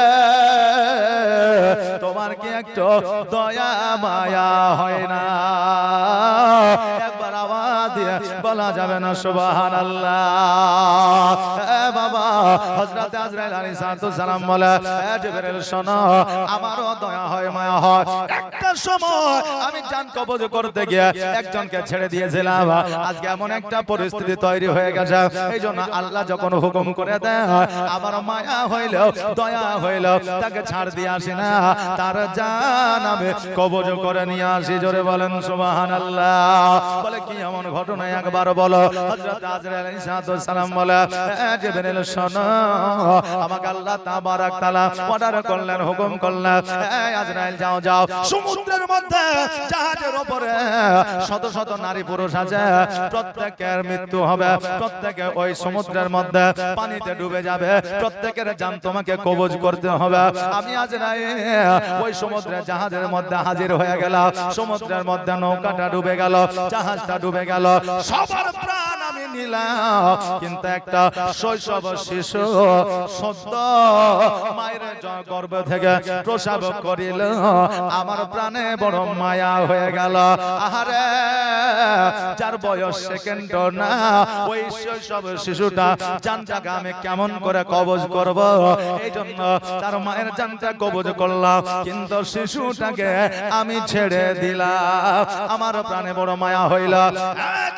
তোমার কি একটু দয়া মায়া হয় না? একবার আওয়াজ দিয়ে বলা যাবে না সুবহানাল্লাহ? বাবা হযরত আজরাইল আলাইহিস সালাম বলে, জিবরিল শোনো, আমারও দয়া হয় মায়া হয়। একটা সময় আমি জান কবজ করতে গিয়ে একজনকে ছেড়ে দিয়েছিলাম, আজকে এমন একটা পরিস্থিতি তৈরি হয়ে গেছে, এই জন্য আল্লাহ যখন হুকুম করে দেয় আমার মায়া হইলেও দয়া হইলেও তাকে ছাড় দিয়ে আসি না, তার জান আমি কবজ করে নিয়ে আসি। জোরে বলেন সুবহানাল্লাহ। বলে কি এমন ঘটনা একবার বলো? হযরত আজরাইল আলাইহিস সালাম বলে, জিবরিল শোনো, আমাকে আল্লাহ তাবারাক তাআলা অর্ডার করলেন, হুকুম করলেন, এই আজরাইল যাও যাও, সমুদ্রের মধ্যে জাহাজের উপরে শত শত নারী পুরুষ আছে, প্রত্যেকের মৃত্যু হবে, প্রত্যেকে ওই সমুদ্রের মধ্যে পানিতে ডুবে যাবে, প্রত্যেকের জান তোমাকে কবজ করতে হবে। আমি আজরাইল ওই সমুদ্রে জাহাজের মধ্যে হাজির হয়ে গেলাম, সমুদ্রের মধ্যে নৌকাটা ডুবে গেল, জাহাজটা ডুবে গেল, সবার প্রাণ আমি নিলাম, কিন্তু একটা শৈশব শিশু সদ্য মায়ের গর্ভ থেকে প্রসব করিল, আমার প্রাণে বড় মায়া হয়ে গেল। আহারে, যার বয়স সেকেন্ড না, ওই শৈশব শিশুটা জানটাকে আমি কেমন করে কবজ করব? এই জন্য তার মায়ের জানটা কবজ করলাম, কিন্তু শিশুটাকে আমি ছেড়ে দিলাম, আমার প্রাণে বড় মায়া হইল।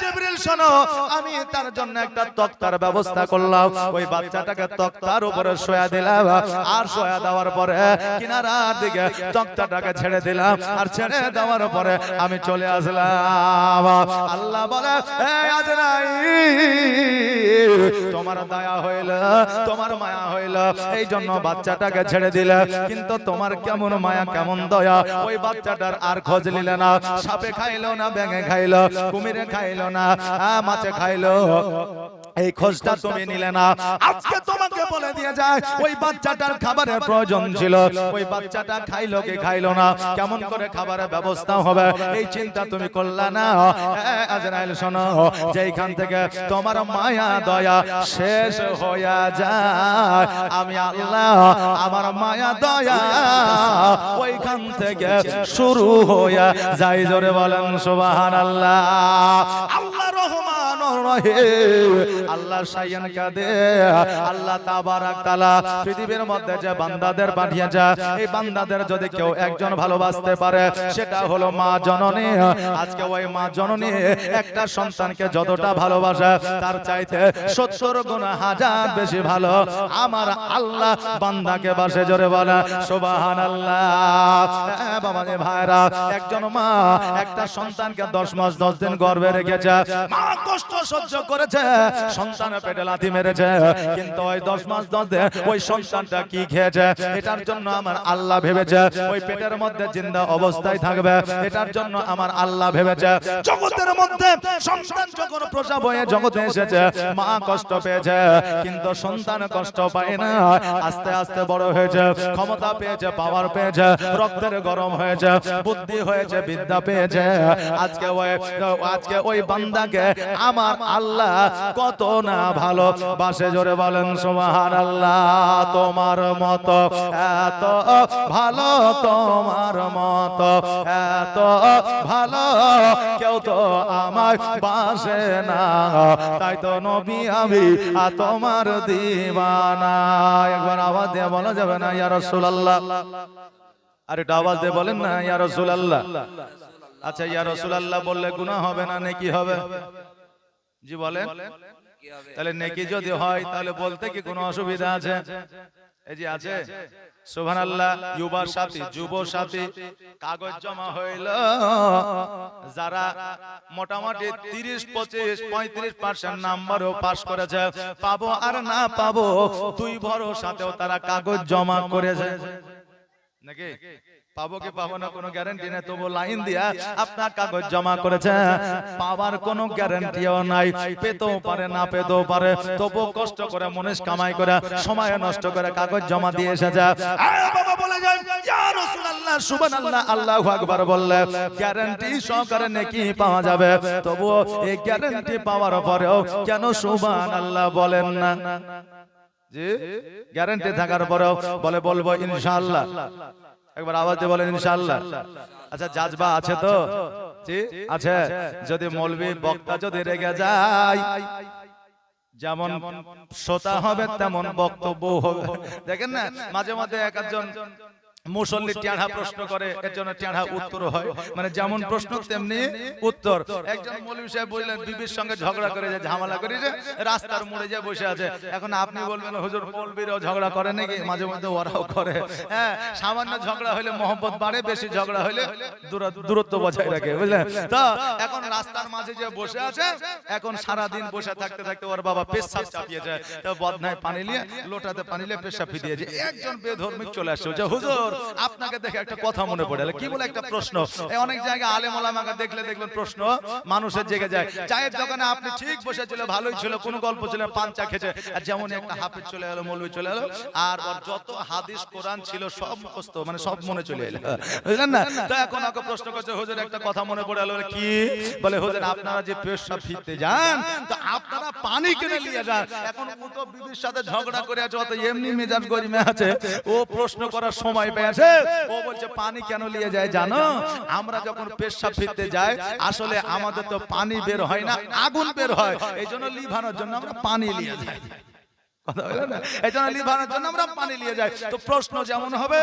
জিবরিল শোনো, আমি তার জন্য একটা তক্তার ব্যবস্থা করলাম, ওই বাচ্চাটাকে তক্তার উপরে শোয়া দিলাম, আর শোয়া দেওয়ার পরে কিনারার দিকে তক্তাটাকে ছেড়ে দিলাম, আর ছেড়ে দেওয়ার পরে আমি চলে আসলাম। আল্লাহ বলে আজরাইল তোমার দয়া হইল, তোমার মায়া হইল, এই জন্য বাচ্চাটাকে ছেড়ে দিলে। কিন্তু তোমার কেমন মায়া কেমন দয়া, ওই বাচ্চাটার আর খোঁজ নিলে না। সাপে খাইলো না, ব্যাঙে খাইলো, কুমিরে খাইলো না, মাছে খাইলো, এই খোঁজটা তুমি নিলে না। আজকে তোমাকে বলে দিয়ে যায় ওই বাচ্চাটার খাবারের প্রয়োজন ছিল, ওই বাচ্চাটা খাইলো কি খাইলো না, কেমন করে খাবারের ব্যবস্থা হবে এই চিন্তা তুমি করলা না। আজরাইল শোনো, যেইখান থেকে তোমার মায়া দয়া শেষ হয়ে যায়, আমি আল্লাহ আমার মায়া দয়া ওইখান থেকে শুরু হয়ে যাই। জোরে বলেন সুবহানাল্লাহ। আল্লাহ রহমানুর রহিম, আল্লাহ শাইয়ান কাদের, আল্লাহ তাবারাক তাআলা পৃথিবীর মধ্যে যে বান্দাদের পাঠিয়েছে, এই বান্দাদের যদি কেউ একজন ভালোবাসতে পারে সেটা হলো মা জননী। আজকে ওই মা জননী একটা সন্তানকে যতটা ভালোবাসে তার চাইতে 70 গুণ হাজার বেশি ভালো আমার আল্লাহ বান্দাকে বাসে। জোরে বলে সুবহানাল্লাহ। বাবা রে ভাইরা, একজন মা একটা সন্তানকে 10 মাস 10 দিন গর্ভে রেখেছে, মা কষ্ট সহ্য করেছে, সন্তানের পেটে লাথি মেরেছে, কিন্তু ওই 10 মাস 10 দিন ওই সন্তানটা কি খেয়েছে এটার জন্য আমার আল্লাহ ভেবেছে ওই পেটের মধ্যে জিন্দা অবস্থায় থাকবে, এটার জন্য আমার আল্লাহ ভেবেছে। জগতের মধ্যে সন্তান যখন প্রসব হয়ে জগতে এসেছে, মা কষ্ট পেয়েছে, কিন্তু সন্তান কষ্ট পায় না। আস্তে আস্তে বড় হয়েছে, ক্ষমতা পেয়েছে, পাওয়ার পেয়েছে, রক্তের গরম হয়েছে, বুদ্ধি হয়েছে, বিদ্যা পেয়েছে। আজকে ওই বান্দাকে আমার আল্লাহ কত না ভালোবাসে। জোরে বলেন সুবহানাল্লাহ। তোমার মতো এত ভালো, তোমার মতো এত ভালো কেউ তো আমায় বাসে না, তাই তো নবী আমি তোমার দিওয়ানা। একবার আওয়াজ দিয়ে বলা যাবে না ইয়া রাসূলুল্লাহ? আর একটু আওয়াজ দিয়ে বলেন না ইয়া রাসূলুল্লাহ। আচ্ছা, ইয়া রাসূলুল্লাহ বললে গুনাহ হবে না নেকি হবে? জি বলেন। তাহলে নেকি যদি হয় তাহলে বলতে কি কোনো অসুবিধা আছে? এই যে আছে সুবহানাল্লাহ। যুবা সাথী, যুব সাথী কাগজ জমা হইল, যারা মোটামুটি 30, 25, 35% নাম্বারও পাস করেছে, পাবো আর না পাবো দুই ভরসাতেও তারা কাগজ জমা করেছে নাকি? পাবো কি পাবো না কোনো গ্যারান্টি নেই, তবু লাইন দিয়া আপনার কাগজ জমা করেছে, পাওয়ার কোনো গ্যারান্টিও নাই। পেতেও পারে না পেতেও পারে, তবু কষ্ট করে মনীষ কামাই করে সময় নষ্ট করে কাগজ জমা দিয়ে এসেছে। বাবা বলে যায় ইয়া রাসূলুল্লাহ সুবহানাল্লাহ আল্লাহু আকবার বললে গ্যারান্টি সহকারে নেকি পাওয়া যাবে, তবু এই গ্যারান্টি পাওয়ার পরেও কেন সুবহানাল্লাহ বলেন না? জি, গ্যারান্টি থাকার পরেও বলে বলবো ইনশাআল্লাহ। একবার আওয়াজ দিয়ে বলেন ইনশাআল্লাহ। আচ্ছা, জাজবা আছে তো? জি আছে। যদি মৌলবি বক্তা যদি রেগে যায়, যেমন শ্রোতা হবে তেমন বক্তব্য হবে। দেখেন না, মাঝে মাঝে একজন মুসল্লি টেढ़া প্রশ্ন করে, এর জন্য টেढ़া উত্তর হয়, মানে যেমন প্রশ্ন তেমনি উত্তর। একজন মৌলভী সাহেব বললেন বিবির সঙ্গে ঝগড়া করে যে ঝামেলা করে যে রাস্তার মোড়ে যে বসে আছে। এখন আপনি বলবেন হুজুর মৌলভীরাও ঝগড়া করে নাকি? মাঝে মধ্যে ওরাও করে। হ্যাঁ, সামান্য ঝগড়া হলে মহব্বত বাড়ে, বেশি ঝগড়া হলে দূরত্ব বজায় রাখে, বুঝলেন তো? এখন রাস্তার মাঝে যে বসে আছে, এখন সারা দিন বসে থাকতে থাকতে ওর বাবা পেশাব চাপিয়ে যায়, তো বদনায় পানি নিয়ে লোটাতে পানি নিয়ে পেশাব ফিরিয়েছে। একজন বেধর্মিক চলে আসছে যে হুজুর আপনাকে দেখে একটা কথা মনে পড়ে। কি বলে একটা প্রশ্ন, অনেক জায়গায় আলেম ওলামাকে দেখবেন প্রশ্ন মানুষের জেগে যায়। চায়ের দোকানে আপনি ঠিক বসেছিল, ভালোই ছিল, কোনো গল্প ছিল, পান চা খেয়েছে, আর যেমন একটা হাফেজ চলে এলো, মৌলভী চলে এলো, আর ওর যত হাদিস কোরআন ছিল সব মুখস্থ, মানে সব মনে চলে এলো, বুঝলেন না? তো এখন ওকে প্রশ্ন করছে হুজুর একটা কথা মনে পড়ে এলো। কি বলে? হুজুর আপনারা যে পেশাব ফিরতে যান, তো আপনারা পানি কিনে নিয়ে যান। এখন ও তো বিবির সাথে ঝগড়া করে আছে, অত এমনি মেজাজ গরিমে আছে, ও প্রশ্ন করার সময় পেয়েছে। ও বলছে পানি কেন নিয়ে যায় জানো? আমরা যখন পেশাব ফিরতে যাই, আসলে আমাদের তো পানি বের হয় না, আগুন বের হয়, এই জন্য লিভানোর জন্য আমরা পানি নিয়ে যাই। কথা বলে না, এই জন্য লিভারের জন্য আমরা পানি নিয়ে যাই। তো প্রশ্ন যেমন হবে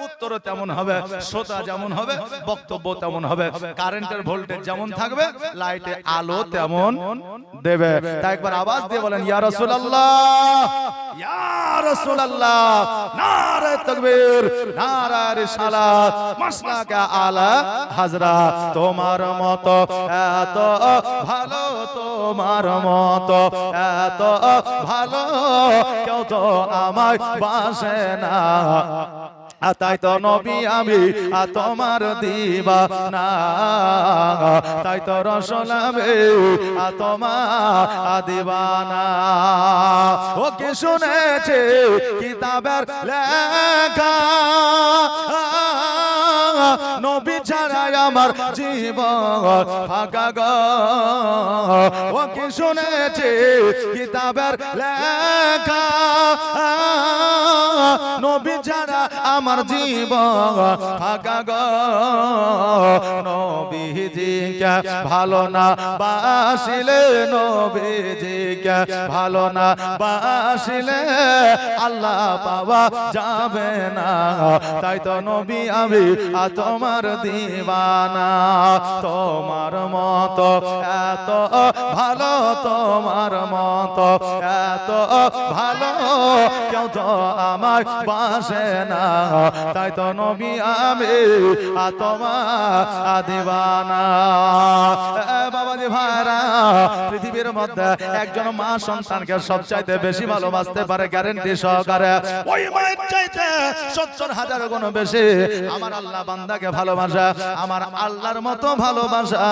উত্তরও তেমন হবে, শ্রোতা যেমন হবে বক্তব্য তেমন হবে, কারেন্টের ভোল্টেজ যেমন থাকবে লাইটে আলো তেমন দেবে। তাই একবার আওয়াজ দিয়ে বলেন ইয়া রাসূলুল্লাহ, ইয়া রাসূলুল্লাহ, নারে তাকবীর, নারে রিসালাত, মাসলাকে আলা হাজরা। তোমার মতো এত ভালো, তোমার মতো এত ভালো কেউ তো আমায় বাসে না, তাই তো নবী আমি তোমার দিওয়ানা, তাই তো রাসূল আমি তোমার দিওয়ানা। ও কি শুনেছে কিতাবের লেখা, নবী ছাড়া আমার জীবন ফাঁকা গো। ও কি শুনেছে কিতাবের লেখা, নবী ছাড়া আমার জীবন ফাঁকা গো। নবীজিকে ভালো না বাসিলে, নবীজিকে ভালো না বাসিলে আল্লাহ পাওয়া যাবে না, তাই তো নবী আমি তোমার দিওয়ানা। তোমার মতো এত ভালো, তোমার মতো এত ভালো কেউ তো আমার বাসে না, তাই তো নবী আমি তোমার দিওয়ানা। বাবাজি ভাইরা, পৃথিবীর মধ্যে একজন মা সন্তানকে সবচাইতে বেশি ভালোবাসতে পারে গ্যারান্টি সহকারে, ওই মায়ের চাইতে ৭০,০০০ গুণ বেশি আমার আল্লাহ বান্দাকে ভালোবাসা। আমার আল্লাহর মতো ভালোবাসা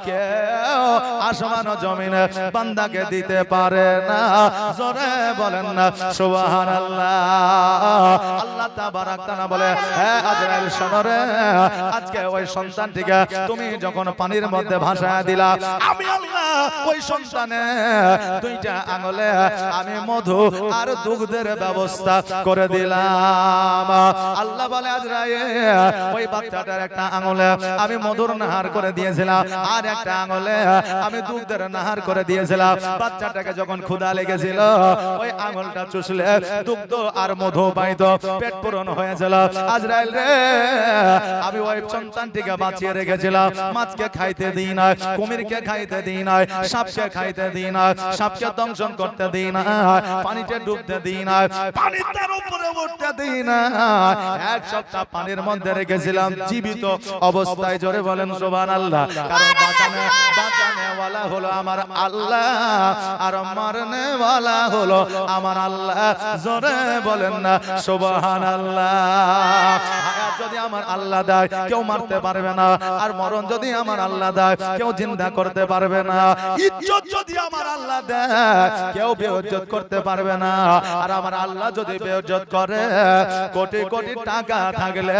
কেউ আসমান ও জমিনে বান্দাকে দিতে পারে না। জোরে বলেন না সুবহানাল্লাহ। আল্লাহ তাবারাক তাআলা বলে, হে আজরাইল শোনো রে, আজকে ওই সন্তানটিকে তুমি যখন পানির মধ্যে ভাসায় দিলা, আমি আল্লাহ ওই সন্তানে 2টা আঙ্গুলে আমি মধু আর দুগ্ধের ব্যবস্থা করে দিলাম। আল্লাহ বলে আজরাইল ওই বাচ্চাটার একটা আঙ্গুলে আমি মধুর নাহার করে দিয়েছিলাম, আর একটা আঙ্গুলে আমি দুগ্ধের নাহার করে দিয়েছিলাম। বাচ্চাটাকে যখন ক্ষুধা লেগেছিল ওই আঙ্গুলটা চুষলে দুগ্ধ আর মধু পাইতো, পেট পূরণ হয়েছিল। আজরাইল রে, আমি ওই সন্তানটিকে বাঁচিয়ে রেখেছিলাম, মাছকে খাইতে দিই না, কুমিরকে খাইতে দিই না, সাপকে খাইতে দিই না, সাপকে দংশন করতে দিই না, পানিতে ডুবতে দিই না, পানির তার উপরে উঠতে দিই না। 1 সপ্তাহ পানির মধ্যে রেখেছিলাম জীবিত অবস্থায়। জোরে বলেন সুবহানাল্লাহ। কারণ বাঁচানে ওয়ালা হলো আমার আল্লাহ, আর মারনে ওয়ালা হলো আমার আল্লাহ। জোরে বলেন না সুবহানাল্লাহ। হায়াত যদি আমার আল্লাহ দেয় কেউ মারতে পারবে না, আর মরণ যদি আমার আল্লাহ দেয় কেউ জিন্দা করতে পারবে না। ইজ্জত যদি আমার আল্লাহ দেয় কেউ বেইজ্জত করতে পারবে না, আর আমার আল্লাহ যদি বেইজ্জত করে কোটি কোটি টাকা থাকলে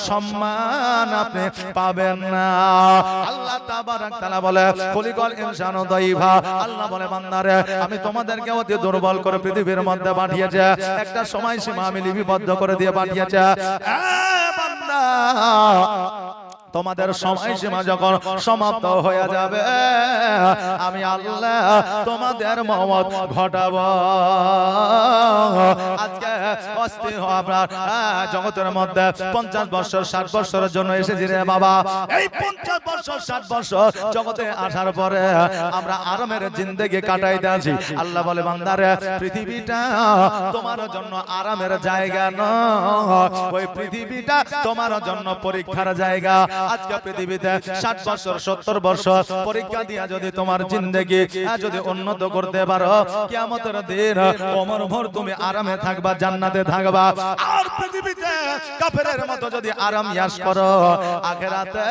সম্মান আপনি পাবেন না। আল্লাহ তাবারাক তাআলা বলে, খলিকাল ইনসানু দাইফা। আল্লাহ বলে, বান্দারে আমি তোমাদেরকে অতি দুর্বল করে পৃথিবীর মধ্যে পাঠিয়েছি, একটা সময়সীমা আমি লিপিবদ্ধ করে দিয়ে পাঠিয়েছি। বান্দা, তোমাদের সময়সীমা যখন সমাপ্ত হয়ে যাবে আমি আল্লাহ তোমাদের মওত ঘটাবো। আজকে অস্থির আপনার জগতের মধ্যে 50 বছর 60 বছরের জন্য এসেছি রে বাবা। এই 50 বছর 60 বছর জগতে আসার পরে আমরা আরামের জিন্দেগি কাটাইতে আছি। আল্লাহ বলে, বান্দারে পৃথিবীটা তোমার জন্য আরামের জায়গা নয়, ওই পৃথিবীটা তোমার জন্য পরীক্ষার জায়গা। আজকে পৃথিবীতে 60 বছর 70 বছর পরীক্ষা দিয়া যদি তোমার জিন্দেগি যদি উন্নত করতে পারো, কিয়ামতের দিন ওমর ভর তুমি আরামে থাকবা, জান্নাতে থাকবা। আর পৃথিবীতে কাফেরের মতো যদি আরাম ইয়াশ করো, আখিরাতে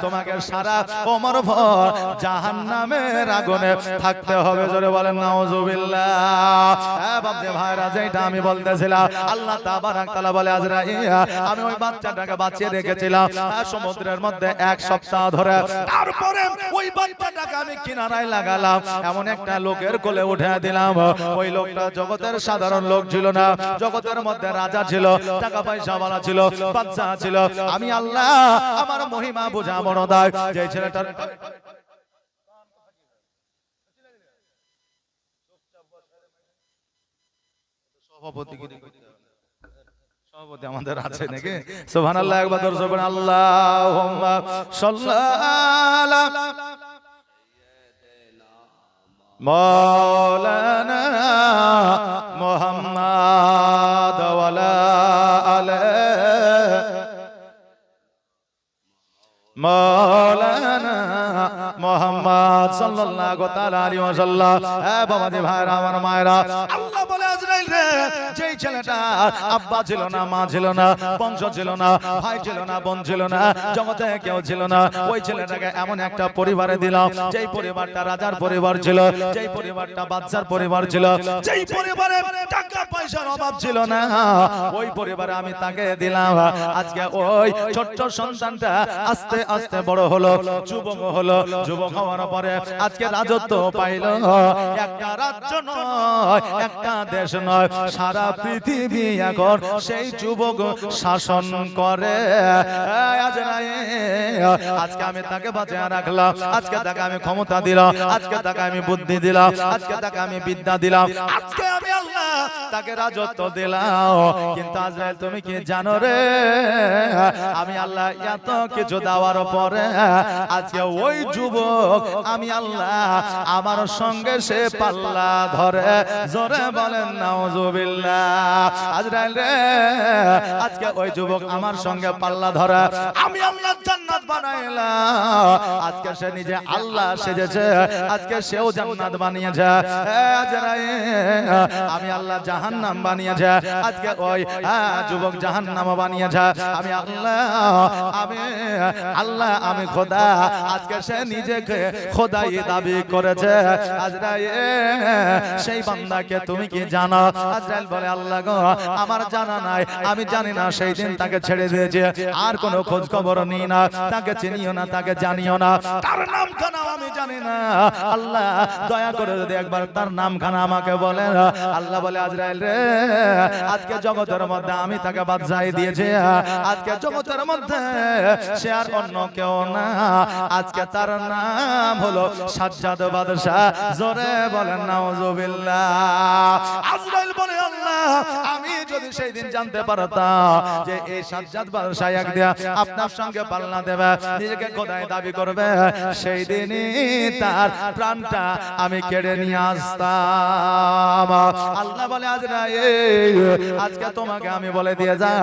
তোমাকে সারা ওমর ভর জাহান্নামের আগুনে থাকতে হবে। জোরে বলেন নাউজুবিল্লাহ। বাপরে ভাইরা, যেটা আমি বলতেছিলাম, আল্লাহ তাবারাক তাআলা বলে, আজরাইল আমি ওই বাচ্চাটাকে বাঁচিয়ে রেখেছিলাম সমুদ্রের মধ্যে 1 সপ্তাহ ধরে। তারপরে ওই বাচ্চাটাকে আমি কিনারায় লাগালাম, এমন একটা লোকের কোলে উঠে দিলাম। ওই লোকটা জগতের সাধারণ লোক ছিল না, জগতের মধ্যে রাজা ছিল, টাকা পয়সা वाला ছিল, বাদশা ছিল। আমি আল্লাহ আমার মহিমা বোঝা বড় দায়। যে ছেলেটার সভাপতি আমাদের আছে নাকি? সুবহানাল্লাহ একবার দরুদ পড়ুন। আল্লাহুম্মা সাল্লাল্লাহু মাওলানা মুহাম্মাদ ওয়া আলা আলি মাওলানা মুহাম্মদ সাল্লাল্লাহু তাআলা আলাইহি ওয়াসাল্লাম। হ্যাঁ বাবাজি ভাইরা আমার মায়েরা, আল্লাহ বলে আজরাইল রে, যেই ছেলেটা আব্বা ছিল না, মা ছিল না, বংশ ছিল না, ভাই ছিল না, বোন ছিল না, জগতে কেউ ছিল না, ওই ছেলেটাকে এমন একটা পরিবারে দিলাম, যেই পরিবারটা রাজার পরিবার ছিল, যেই পরিবারটা বাদশার পরিবার ছিল, যেই পরিবারে টাকা পয়সার অভাব ছিল না, ওই পরিবারে আমি তাকে দিলাম। আজকে ওই ছোট্ট সন্তানটা আস্তে আস্তে বড় হলো, যুবক হলো, যুবক হওয়ার পরে আজকে রাজত্ব পাইল। একটা রাজ্য নয়, একটা দেশ নয়, সারা পৃথিবী এখন সেই যুবক শাসন করে। আজকে আমি তাকে বাঁচিয়ে রাখলাম, আজকে তাকে আমি ক্ষমতা দিলাম, আজকে তাকে আমি বুদ্ধি দিলাম, আজকে তাকে আমি বিদ্যা দিলাম, আজকে আমি আল্লাহ তাকে রাজত্ব দিলাম। কিন্তু আজরাইল তুমি কি জানো রে, আমি আল্লাহ এত কিছু দেওয়ার পরে আজকে ওই যুবক আমি আল্লাহ আমার সঙ্গে সে পাল্লা ধরে। জোরে বলেন নাউজুবিল্লাহ। আজরাইল রে, আজকে ওই যুবক আমার সঙ্গে পাল্লা ধরে, আমি আল্লাহ জান্নাত বানাইলাম, আজকে সে নিজে আল্লাহ সেজেছে, আজকে সেও জান্নাত বানিয়েছে। আজরাইল, আমি আল্লাহ জাহান্নাম বানিয়েছে, আজকে ওই যুবক জাহান্নাম বানিয়েছে। আমি আল্লাহ আমি খোদা, আজকে সে নিজেকে খোদাই দাবি করেছে। আজরাইল, সেই বান্দাকে তুমি কি জানো? আজরাইল বলে আল্লাহ গো, আমার জানা নাই, আমি জানি না। সেই দিন তাকে ছেড়ে দিয়েছে, আর কোনো খোঁজ খবর নিই না, তাকে চিনিও না, তাকে জানিও না, তার নাম খানা আমি জানি না। আল্লাহ দয়া করে যদি একবার তার নাম খানা আমাকে বলে। আল্লাহ বলে আজরাইল রে, আজকে জগতের মধ্যে আমি তাকে বাদশাহী দিয়েছি, আজকে জগতের মধ্যে সে আর অন্য কেউ না, আজকে তার নাম হলো সাজ্জাদ বাদশাহ। জোরে বলেন নাউজুবিল্লাহ। আজরাইল বলে আল্লাহ, আমি যদি সেই দিন জানতে পারতাম যে এই সাজ্জাদ বাদশাহ একদিন আপনার সঙ্গে পাল্লা দেবে, নিজেকে খোদাই দাবি করবে, সেই দিনই তার প্রাণটা আমি কেড়ে নিয়ে আসতাম। আল্লাহ বলে আজরাইল, আজকে তোমাকে আমি বলে দিয়ে যাই,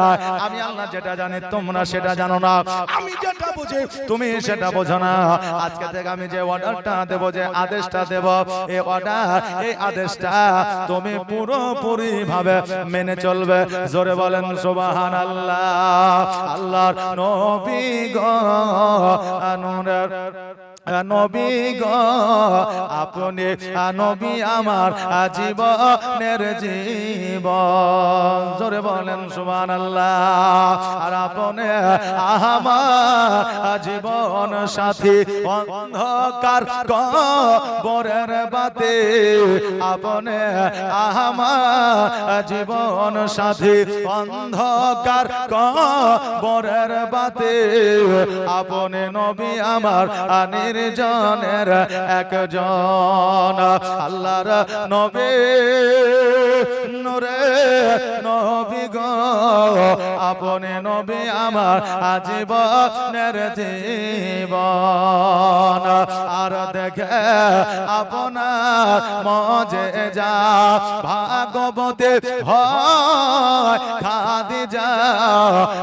আমি আল্লাহ যেটা জানি তোমরা সেটা জানো না, আমি যেটা বুঝি তুমি সেটা বোঝো না। আজকে থেকে আমি যে অর্ডারটা দেব, যে আদেশটা দেব, এই অর্ডার, এই আদেশটা তুমি পুরোপুরি ভাবে মেনে চলবে। জোরে বলেন সুবহানাল্লাহ। আল্লাহর নবী গো, নূরের নবী গো, আপনি নবী আমার জীবনের জীবন। জোরে বলেন সুবহানাল্লাহ। আর আপনি আমার জীবন সাথী, অন্ধকার কবরের বাতি, আপনি আমার জীবন সাথী, অন্ধকার কবরের বাতি, আপনি নবী আমার নির্জনের একজন। আল্লাহর নবী, নূরে নবী গো, আপনি নবী আমার জীবনের জীবন। আর দেখে আপনার মজেজা, ভাগবতে হয় খাদিজা,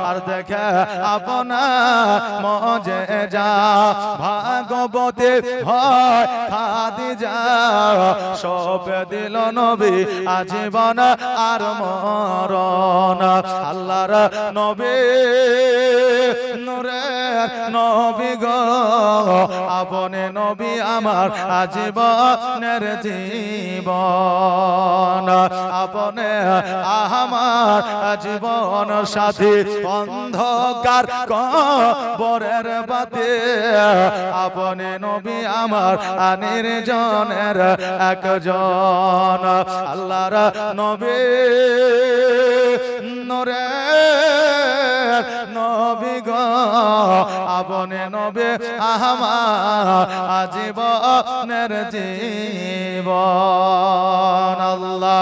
আর দেখে আপনার মজেজা, ভাগবতে হয় খাদিজা, সব দিল নবী আজীবন আর মরণ। আল্লাহর নবী, নূরের নবী গো, আপনি নবী আমার আজীবনের জীবন, আপনি আমার জীবন সাথী, অন্ধকার কবরের বাতি, আপনি নবী আমার নির্জনের একজন। আল্লাহর নবী, নূরের নবী গো, আপনি নবী আমার জীবনের জীবন। আল্লাহ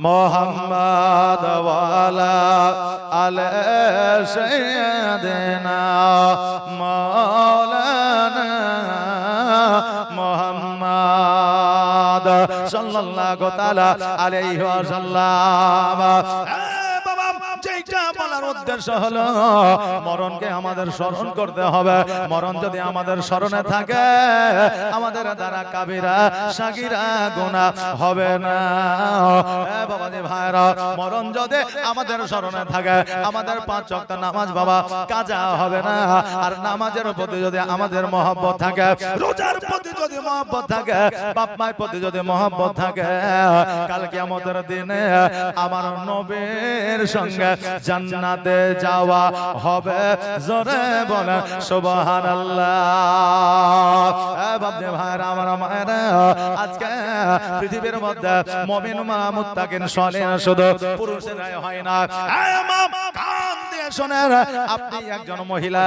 মোহাম্মদ ওয়ালা আলে সাইয়্যিদিনা মাওলানা মুহাম্মদ সাল্লাল্লাহু তাআলা আলাইহি ওয়াসাল্লাম। বলার উদ্দেশ্য হলো মরণকে আমাদের স্মরণ করতে হবে। মরণ যদি আমাদের স্মরণে থাকে আমাদের দ্বারা কাবিরা সাগিরা গুনাহ হবে না। বাবাজি ভাইরা, মরণ যদি আমাদের স্মরণে থাকে আমাদের 5 ওয়াক্ত নামাজ বাবা কাজা হবে না। আর নামাজের প্রতি যদি আমাদের মহব্বত থাকে, রোজার প্রতি যদি মহব্বত থাকে, বাপ মায়ের প্রতি যদি মহব্বত থাকে, কাল কিয়ামতের দিনে আমার নবীর সঙ্গে জান্নাতে যাওয়া হবে। জোরে বলেন সুবহানাল্লাহ। বাপজি ভাইরা, আমার মায়েরা, আজকে পৃথিবীর মধ্যে মুমিন মুত্তাকিন সলিহ শুধু পুরুষেরাই হয় না। শোনেন, আপনি একজন মহিলা,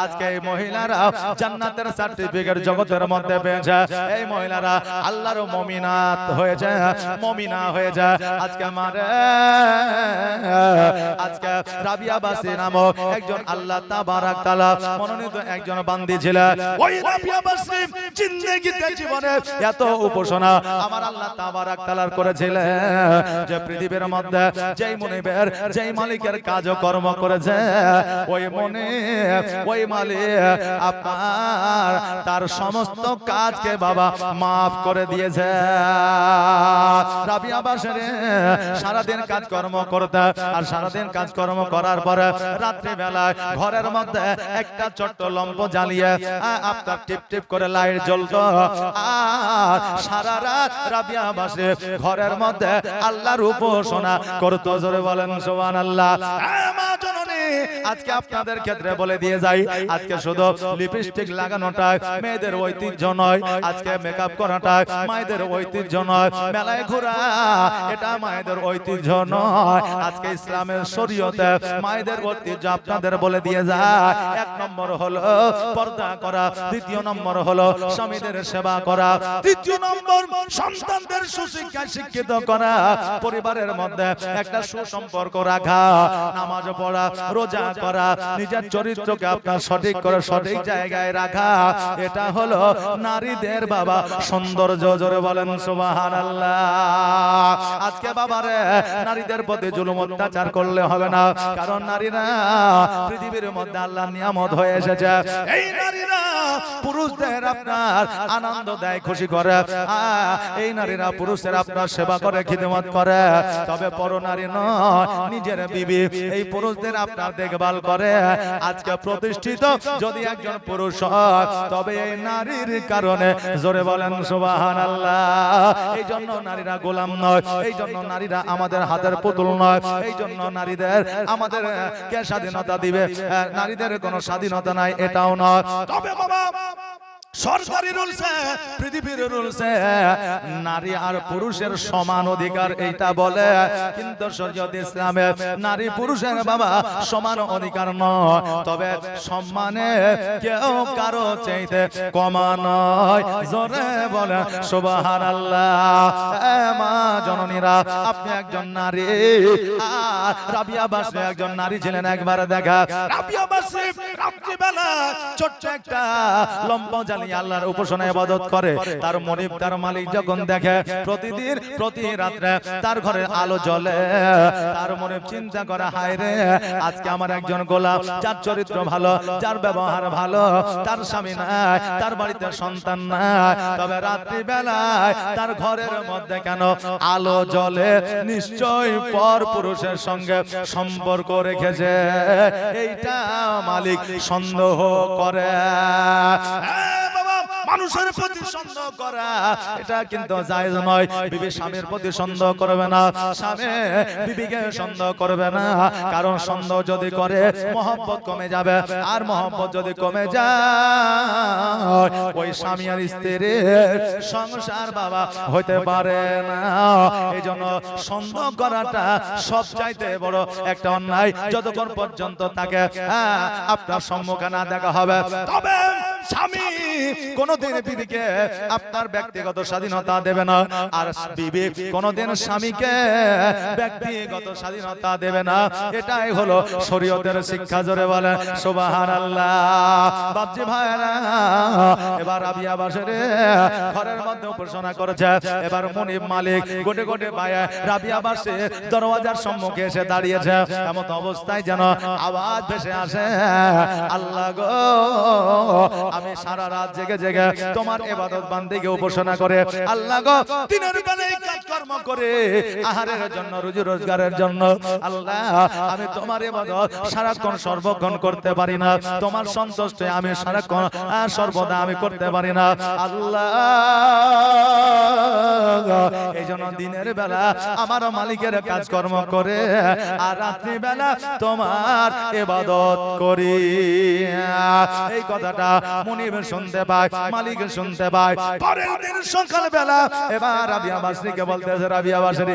আজকে এই মহিলারা জান্নাতের সার্টিফিকেট জগতের মধ্যে পেয়েছে। এই মহিলারা আল্লাহর মুমিনাত হয়েছে, মুমিনা হয়েছে। আজকে মারে আজকে রাবিয়া বাসী নামক একজন আল্লাহ তাবারাক তাআলা মনোনীত একজন বান্দি ছিল। ওই রাবিয়া বাসী জিন্দেগিতে জীবনে এত উপাসনা আমার আল্লাহ তাবারাক তাআলার করেছিলেন যে পৃথিবীর মধ্যে যেই মুনিবের যেই মালিকের কাজকর্ম করেছে ওই মনে ওই মালিক আপনার তার সমস্ত কাজকে বাবা মাফ করে দিয়েছে। রাবিয়া বাসী সারাদিন কাজকর্ম করতে, আর সারাদিন কাজকর্ম করার পরে রাত্রি বেলায় ঘরের মধ্যে একটা ছোট্ট লম্প জ্বালিয়ে আপনার টিপ টিপ করে লাইট জ্বলতো। আর সারা রাত রাবিয়া বাসী ঘরের মধ্যে আল্লাহর উপাসনা করতো। জোরে বলেন সুবহানাল্লাহ। আজকে আপনাদের ক্ষেত্রে বলে দিয়ে যাই, আজকে শুধু লিপস্টিক লাগানোটা মেয়েদের ঐতিহ্য নয়, আজকে মেকআপ করাটা মায়েদের ঐতিহ্য নয়, মেলায় ঘোরা এটা মায়েদের ঐতিহ্য নয়। আজকে ইসলামের শরীয়তে মায়েদের ঐতিহ্য আপনাদের বলে দিয়ে যায়। 1 নম্বর হলো পর্দা করা, 2 নম্বর হলো স্বামীদের সেবা করা, 3 নম্বর সন্তানদের সুশিক্ষায় শিক্ষিত করা, পরিবারের মধ্যে একটা সুসম্পর্ক রাখা, নামাজ পড়া, রোজা করা, নিজের চরিত্রকে আপনার সঠিক করে সঠিক জায়গায় রাখা, এটা হলো নারীদের বাবা সৌন্দর্য। জোরে বলেন সুবহানাল্লাহ। আজকে বাবারে নারীদের প্রতি জুলুম অত্যাচার করলে হবে না, কারণ নারীরা পৃথিবীর মধ্যে আল্লাহর নিয়ামত হয়ে এসেছে। এই নারীরা পুরুষদের আপনার আনন্দ দেয়, খুশি করে। এই নারীরা পুরুষের আপনার সেবা করে, খিদমত করে। তবে পর নারী নয়, নিজের বিবি এই পুরুষদের আপনার দেখভাল করে। আজকে প্রতিষ্ঠিত যদি একজন পুরুষ হয় তবে এই নারীর কারণে। জোরে বলেন সুবহানাল্লাহ। এই জন্য নারীরা গোলাম নয়, এই জন্য নারীরা আমাদের হাতের পুতুল নয়, এই জন্য নারীদের আমাদের কে স্বাধীনতা দিবে, নারীদের কোনো স্বাধীনতা নাই এটাও নয়। তবে বাবা সরকারি রুলসে, পৃথিবীর রুলসে নারী আর পুরুষের সমান অধিকার এইটা বলে, কিন্তু শরীয়ত ইসলামে নারী পুরুষের বাবা সমান অধিকার নয়। তবে সম্মানে কেউ কারো চাইতে কমা নয়। জোরে বলে সুবহানাল্লাহ। মা জননীরা, আপনি একজন নারী, আর রাবিয়া বাসী একজন নারী ছিলেন। একবার দেখা রাবিয়া বাসী রাত্রিবেলা ছোট্ট একটা লম্ব আল্লাহর উপাসনা ইবাদত করে। তার মনিব তার মালিক যখন দেখে প্রতিদিন প্রতি রাতে তার ঘরে আলো জ্বলে, তার মনিব চিন্তা করে, হায় রে, আজকে আমার একজন গোলাম যার চরিত্র ভালো, যার ব্যবহার ভালো, তার স্বামী নাই, তার বাড়িতে সন্তান নাই, তবে রাত্রি বেলায় তার ঘরের মধ্যে কেন আলো জ্বলে? নিশ্চয় পর পুরুষের সঙ্গে সম্পর্ক রেখেছে, এইটা মালিক সন্দেহ করে। মানুষের প্রতি সন্দেহ করা এটা কিন্তু জায়েজ নয়। বিবি স্বামীর প্রতি সন্দেহ করবে না, স্বামী বিবিকে সন্দেহ করবে না, কারণ সন্দেহ যদি করে মহব্বত কমে যাবে, আর মহব্বত যদি কমে যায় ওই স্বামী আর স্ত্রীর সংসার বাবা হইতে পারে না। এই জন্য সন্দেহ করাটা সবচাইতে বড় একটা অন্যায়। যতক্ষণ পর্যন্ত তাকে আপনার সম্মুখে না দেখা হবে, তবে স্বামী কোনদিন বিবিকে আপনার ব্যক্তিগত স্বাধীনতা দেবে না, আর বিবি কোনদিন স্বামীকে ব্যক্তিগত স্বাধীনতা দেবে না। এটাই হলো শরীয়তের শিক্ষা। জোরে বলেন সুবহানাল্লাহ। বাপজি ভাইরা, এবার রাবিয়া বাসরে ঘরের মধ্যে উপাসনা করেছে। এবার মুনিব মালিক গোটে গোটে ভাইয়া রাবিয়া বাসে দরওয়াজার সম্মুখে এসে দাঁড়িয়েছে। এমন অবস্থায় যেন আওয়াজ ভেসে আসে, আল্লাহ গো, আমি সারা রাত জেগে জেগে তোমার ইবাদত বান্দিকে উপাসনা করে, আল্লাহ গো, দিনের বেলায় কাজকর্ম করে আহারের জন্য, রুজি রোজগারের জন্য, আল্লাহ আমি তোমার ইবাদত সারাক্ষণ সর্বক্ষণ করতে পারি না, তোমার সন্তুষ্টি আমি সারাক্ষণ সর্বদা আমি করতে পারি না আল্লাহ। এই জন্য দিনের বেলা আমার মালিকের কাজকর্ম করে, আর রাত্রি বেলা তোমার ইবাদত করি। এই কথাটা মুনিব শুনতে পায়, মালিক শুনতে পায়। পরের দিন সকাল বেলা এবার রাবিয়া বাসরীকে বলতেছে, রাবিয়া বাসরী,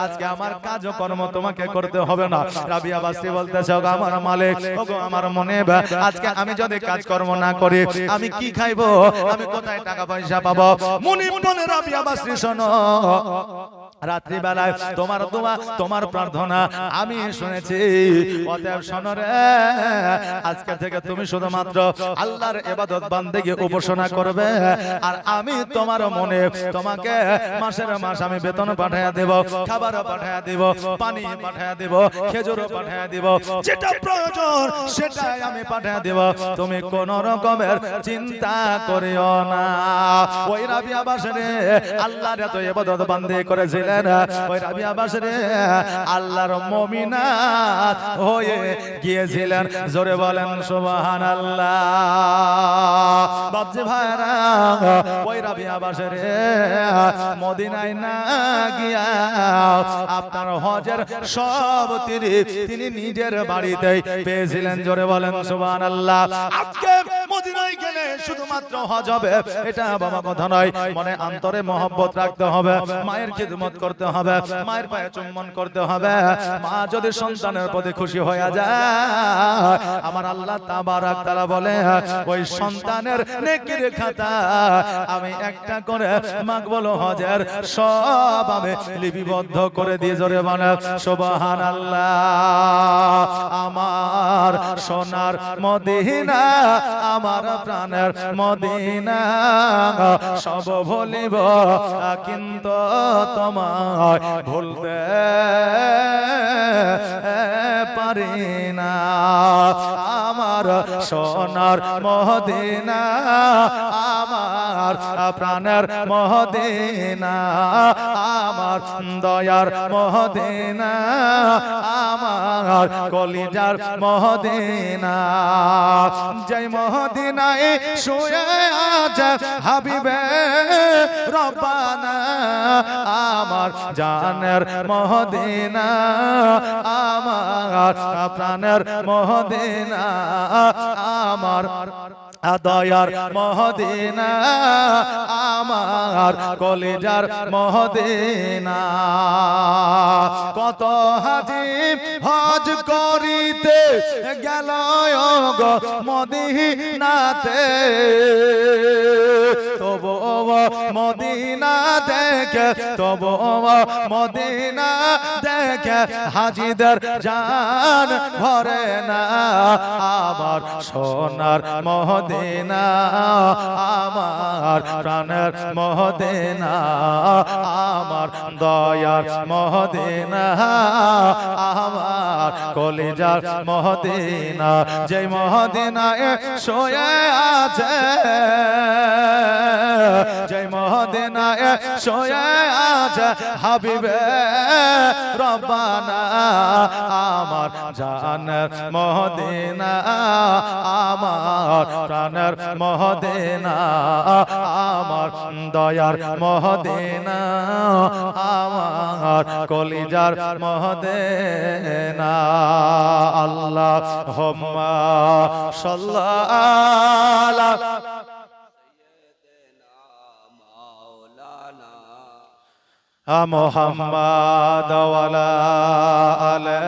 আজকে আমার কাজকর্ম তোমাকে করতে হবে না। রাবিয়া বাসরী বলতেছে, ওগো আমার মালিক, ওগো আমার মুনিব, আজকে আমি যদি কাজকর্ম না করি আমি কি খাইবো, আমি কোথায় টাকা পয়সা পাবো? মুনিব বলে, রাবিয়া বাসরী শোনো, রাত্রি বেলায় তোমার দোয়া, তোমার প্রার্থনা আমি শুনেছি, অতএব শোনো রে, আজকে থেকে তুমি শুধুমাত্র আল্লাহর ইবাদত বান্দেগি উপাসনা করবে, আর আমি তোমার মনে তোমাকে মাসের মাস আমি বেতন পাঠায়া দেব, খাবার পাঠায়া দেব, পানি পাঠায়া দেব, খেজুর পাঠায়া দেব, যেটা প্রয়োজন সেটাই আমি পাঠায়া দেব, তুমি কোন রকমের চিন্তা করিও না। ওই রাবিয়া বাসরে আল্লাহর এত ইবাদত বান্দি করেছিলেন, ওই রাবিয়া বাসরে আল্লাহর মুমিনাত হয়ে গিয়েছিলেন। জোরে বলেন সুবহানাল্লাহ। বাপজি ভাইরা, ওই রাবিয়া বাসরে মদিনায় না গিয়া আপনার হজের সব তিনি নিজের বাড়িতেই পেয়েছিলেন। জোরে বলেন সুবহানাল্লাহ। আজকে মদিনায় গেলে শুধুমাত্র হজ হবে এটা বাবা কথা নয়, মনে অন্তরে মহব্বত রাখতে হবে, মায়ের খিদমত করতে হবে, মায়ের পায়ে চুম্বন করতে হবে। মা যদি সন্তানের প্রতি খুশি হয়ে যায়, আমার আল্লাহ তাবারাক তাআলা বলে, ওই সন্তানের নেকির খাতা আমি একটা করে মাকবুল হজের সব আমি লিপিবদ্ধ করে দিয়ে। জোরে বলেন সুবহানাল্লাহ। আমার সোনার মদিনা, আমার প্রাণের মদিনা, সব ভুলিব কিন্তু তোমায় ভুলতে পারি না। আমার সোনার মদিনা, আমার প্রাণের মদিনা, আমার দয়ার মদিনা, আমার কলিজার মদিনা, যেই মদিনায় শুয়ে আছে হাবিবে রব্বানা, আমার জানের মদিনা, আমার প্রাণের মদিনা, আমার দয়ার মদিনা, আমার কলিজার মদিনা। কত হাজি হজ করিতে গেল গো মদিনাতে, তবু মদিনা দেখে, তবু মদিনা দেখে হাজিদের জান ভরে না। আমার সোনার মদিনা, আমার প্রাণের মদিনা, আমার দয়ার মদিনা, আমার কলিজার মদিনা যে মদিনায় শুয়ে আছে যে মদিনায় শুয়ে আছে হাবিবে রব্বানা আমার জানের মদিনা আমার প্রাণের মদিনা আমার দয়ার মদিনা আমার কলিজার মদিনা আল্লাহুম্মা সাল্লাল্লাহু মুহাম্মাদ ওয়ালা আলি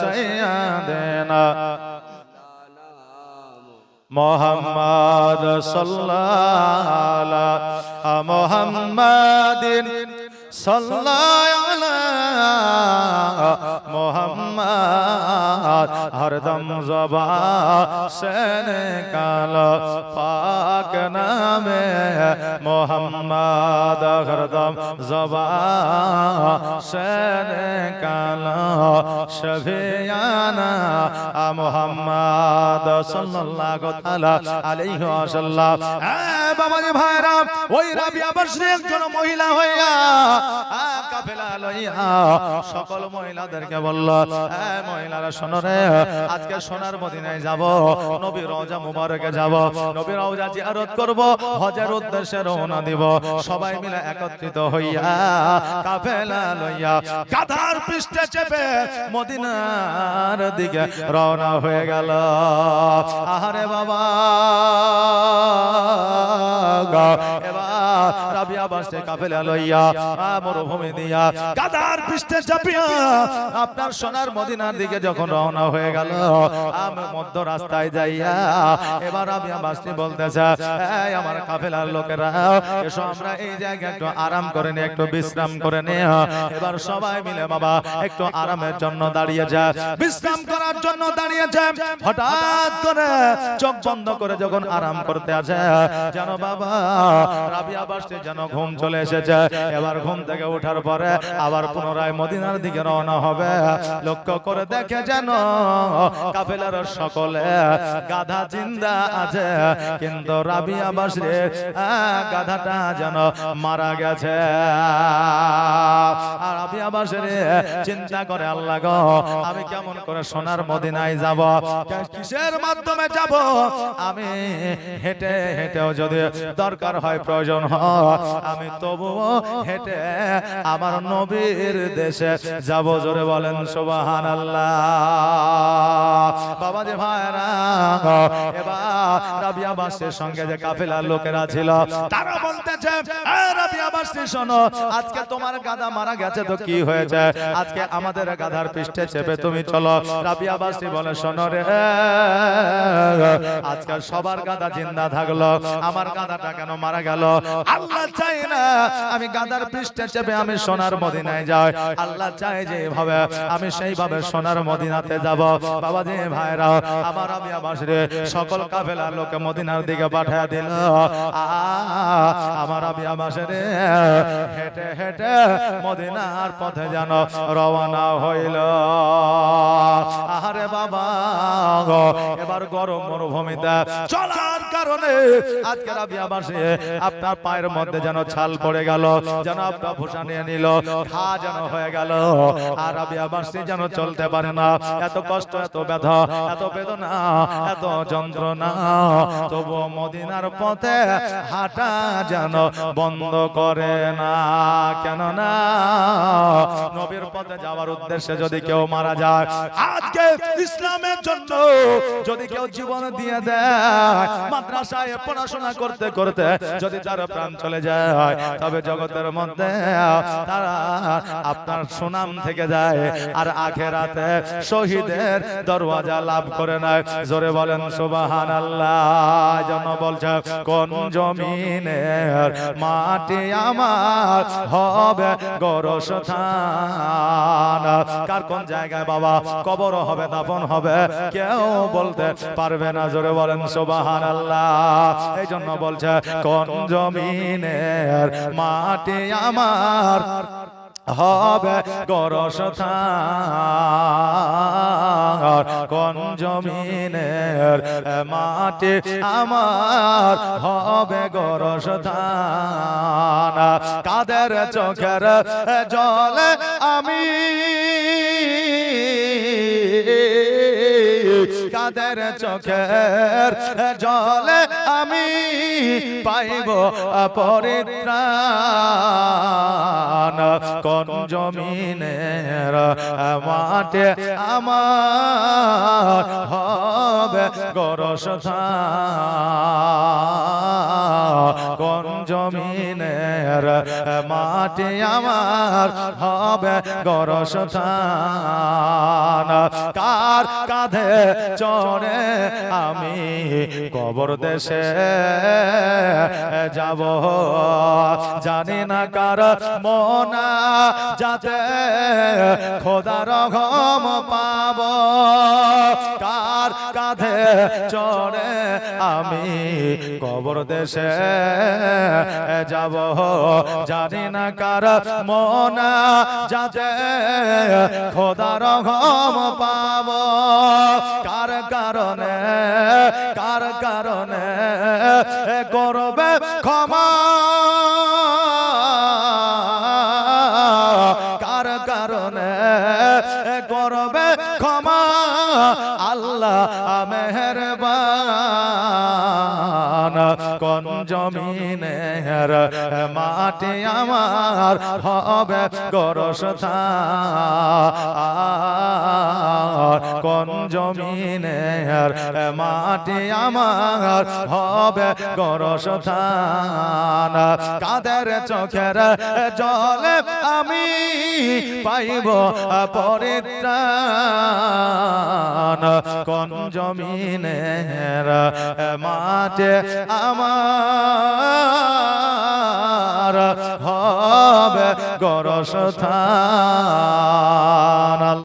সাইয়্যিদিনা মুহাম্মাদ সাল্লাল্লাহু মুহাম্মাদিন সাল্লাল্লাহু আলা মুহাম্মাদ হরদম জবান সে নিকালো পাক নামে মুহাম্মাদ হরদম জবান সে নিকালো শফিয়ানা মুহাম্মাদ সাল্লাল্লাহু তাআলা আলাইহি ওয়াসাল্লাম। বাবাজি ভাইরা ওই রাবিয়া বর্ষে একজন মহিলা হইয়া কাফেলা লইয়া সকল মহিলাদেরকে বলল, মহিলারা শোনো রে, আজকে সোনার মদিনায় যাব, নবীর রওজা মুবারকে যাব, নবীর রওজা জিয়ারত করব, হজের উদ্দেশ্যে রওনা দিব। সবাই মিলে একত্রিত হইয়া কাফেলা লইয়া গাধার পৃষ্ঠে চেপে মদিনার দিকে রওনা হয়ে গেল। আহারে বাবা, এবার রাবিয়া বাসে কাফেলা লইয়া মরুভূমি দিয়া গাধার পৃষ্ঠে চাপিয়া আপনার সোনার মদিনার দিকে যখন রওনা হয়ে গেল, আমি মধ্য রাস্তায় যাইয়া এবার রাবিয়া বাসটি বলতেছে, এই আমার কাফেলার লোকেরা, এসো আমরা এই জায়গায় একটু আরাম করে নি, একটু বিশ্রাম করে নি। এবার সবাই মিলে বাবা একটু আরামের জন্য দাঁড়িয়ে যায়, বিশ্রাম করার জন্য দাঁড়িয়ে যায়। হঠাৎ করে চোখ বন্ধ করে যখন আরাম করতে আসে, যেন বাবা রাবিয়া বাসটি যেন ঘুম চলে এসেছে। এবার ঘুম থেকে ওঠার পরে আবার পুনরায় মদিনার দিকে রওনা হবে। লক্ষ্য করে দেখে যেন কাফেলার সকলে গাধা জিন্দা আছে, কিন্তু রাবিয়া বাসের গাধাটা যেন মারা গেছে। আর রাবিয়া বাসের চিন্তা করে, আল্লাহ গো, আমি কেমন করে সোনার মদিনায় যাব, কিসের মাধ্যমে যাব? আমি হেঁটে হেঁটেও যদি দরকার হয়, প্রয়োজন হয়, আমি তবুও হেঁটে আমার নবীর দেশে যাব। জোরে বলেন সুবহানাল্লাহ। বাবা যে ভাইরা, এবার রাবিয়া বাসের সঙ্গে যে কাফেলার লোকেরা ছিল তারা বলতেছে, রাবিয়া বাসী শোনো, আজকে তোমার গাধা মারা গেছে তো কি হয়েছে, আজকে আমাদের গাধার পৃষ্ঠে চেপে তুমি চলো। রাবিয়া বাসী বলে, শোনো রে, আজকে সবার গাধা জিন্দা থাকলো, আমার গাধাটা কেন মারা গেল? আল্লাহ চাই না আমি গাধার পৃষ্ঠে চেপে আমি সোনার মদিনায় যাই, আল্লাহ চাই যে ভাবে আমি সেইভাবে সোনার মদিনাতে যাব। বাবা যে ভাইরা, আমার রাবিয়া বাসরে সকল কাফেলার লোকে মদিনার দিকে পাঠিয়ে দিল। আমার রাবিয়া বাসরে হেঁটে হেঁটে মদিনার পথে যেন রওনা হইল। আরে বাবা, এবার গরম মরুভূমিতে চলার কারণে আজকে রাবিয়া বাসে আপনার পায়ের মধ্যে যেন ছাল পড়ে গেল, যেন আপনার ভূষা নিয়ে নিল, ঘা যেন হয়ে গেল। আর রাবিয়া বাসে যেন চলতে পারে না, এত কষ্ট, এত ব্যথা, এত বেদনা, এত যন্ত্রণা, তবু মদিনার পথে হাঁটা যেন বন্ধ করে না। কেননা নবীর পথে যাওয়ার উদ্দেশ্যে যদি কেউ মারা যায়, আজকে ইসলামের জন্য যদি কেউ জীবন দিয়ে দেয়, মাদ্রাসায় পড়াশোনা করতে করতে যদি তার প্রাণ চলে যায়, তবে জগতের মধ্যে তারা আপনার সুনাম থেকে যায়, আর আখিরাতে শহীদের দরওয়াজা লাভ করে নেয়। জোরে বলেন সুবহানাল্লাহ। জন্য বলছে, কোন জমিনের মাটি আমার হবে গোরস্থান, কার কোন জায়গায় বাবা কবর হবে, দাফন হবে, কেউ বলতে পারবে না। জোরে বলেন সুবহানাল্লাহ। এই জন্য বলছে, কোন জমিনের মাটি আমার হবে গোরস্থান। কোন জমিনের মাটি আমার হবে গোরস্থান কাদের চোখের জলে আমি কাদের চোখের জলে আমি পাইব পরিত্রাণ কোন জমিনের মাটি আমার হবে গোরস্থান কোন জমিনের মাটি আমার হবে গোরস্থান কার কাঁধে চড়ে আমি কবর দেশে যাব জানি না কার মনা যাতে খোদার রহম পাব কার কাঁধে চড়ে আমি কবর দেশে যাব জানি না কার মনা যাতে খোদার রহম পাব কার কারণে করবে ক্ষমা কার কারণে করবে ক্ষমা আল্লাহ মেহেরবান কোন জমিনের মাটি আমার হবে গোরস্থান কোন জমিনের মাটি আমার হবে গোরস্থান কাদের চোখের জলে আমি পাইব পরিত্রাণ কোন জমিনের মাটি আমার হবে গোরস্থান।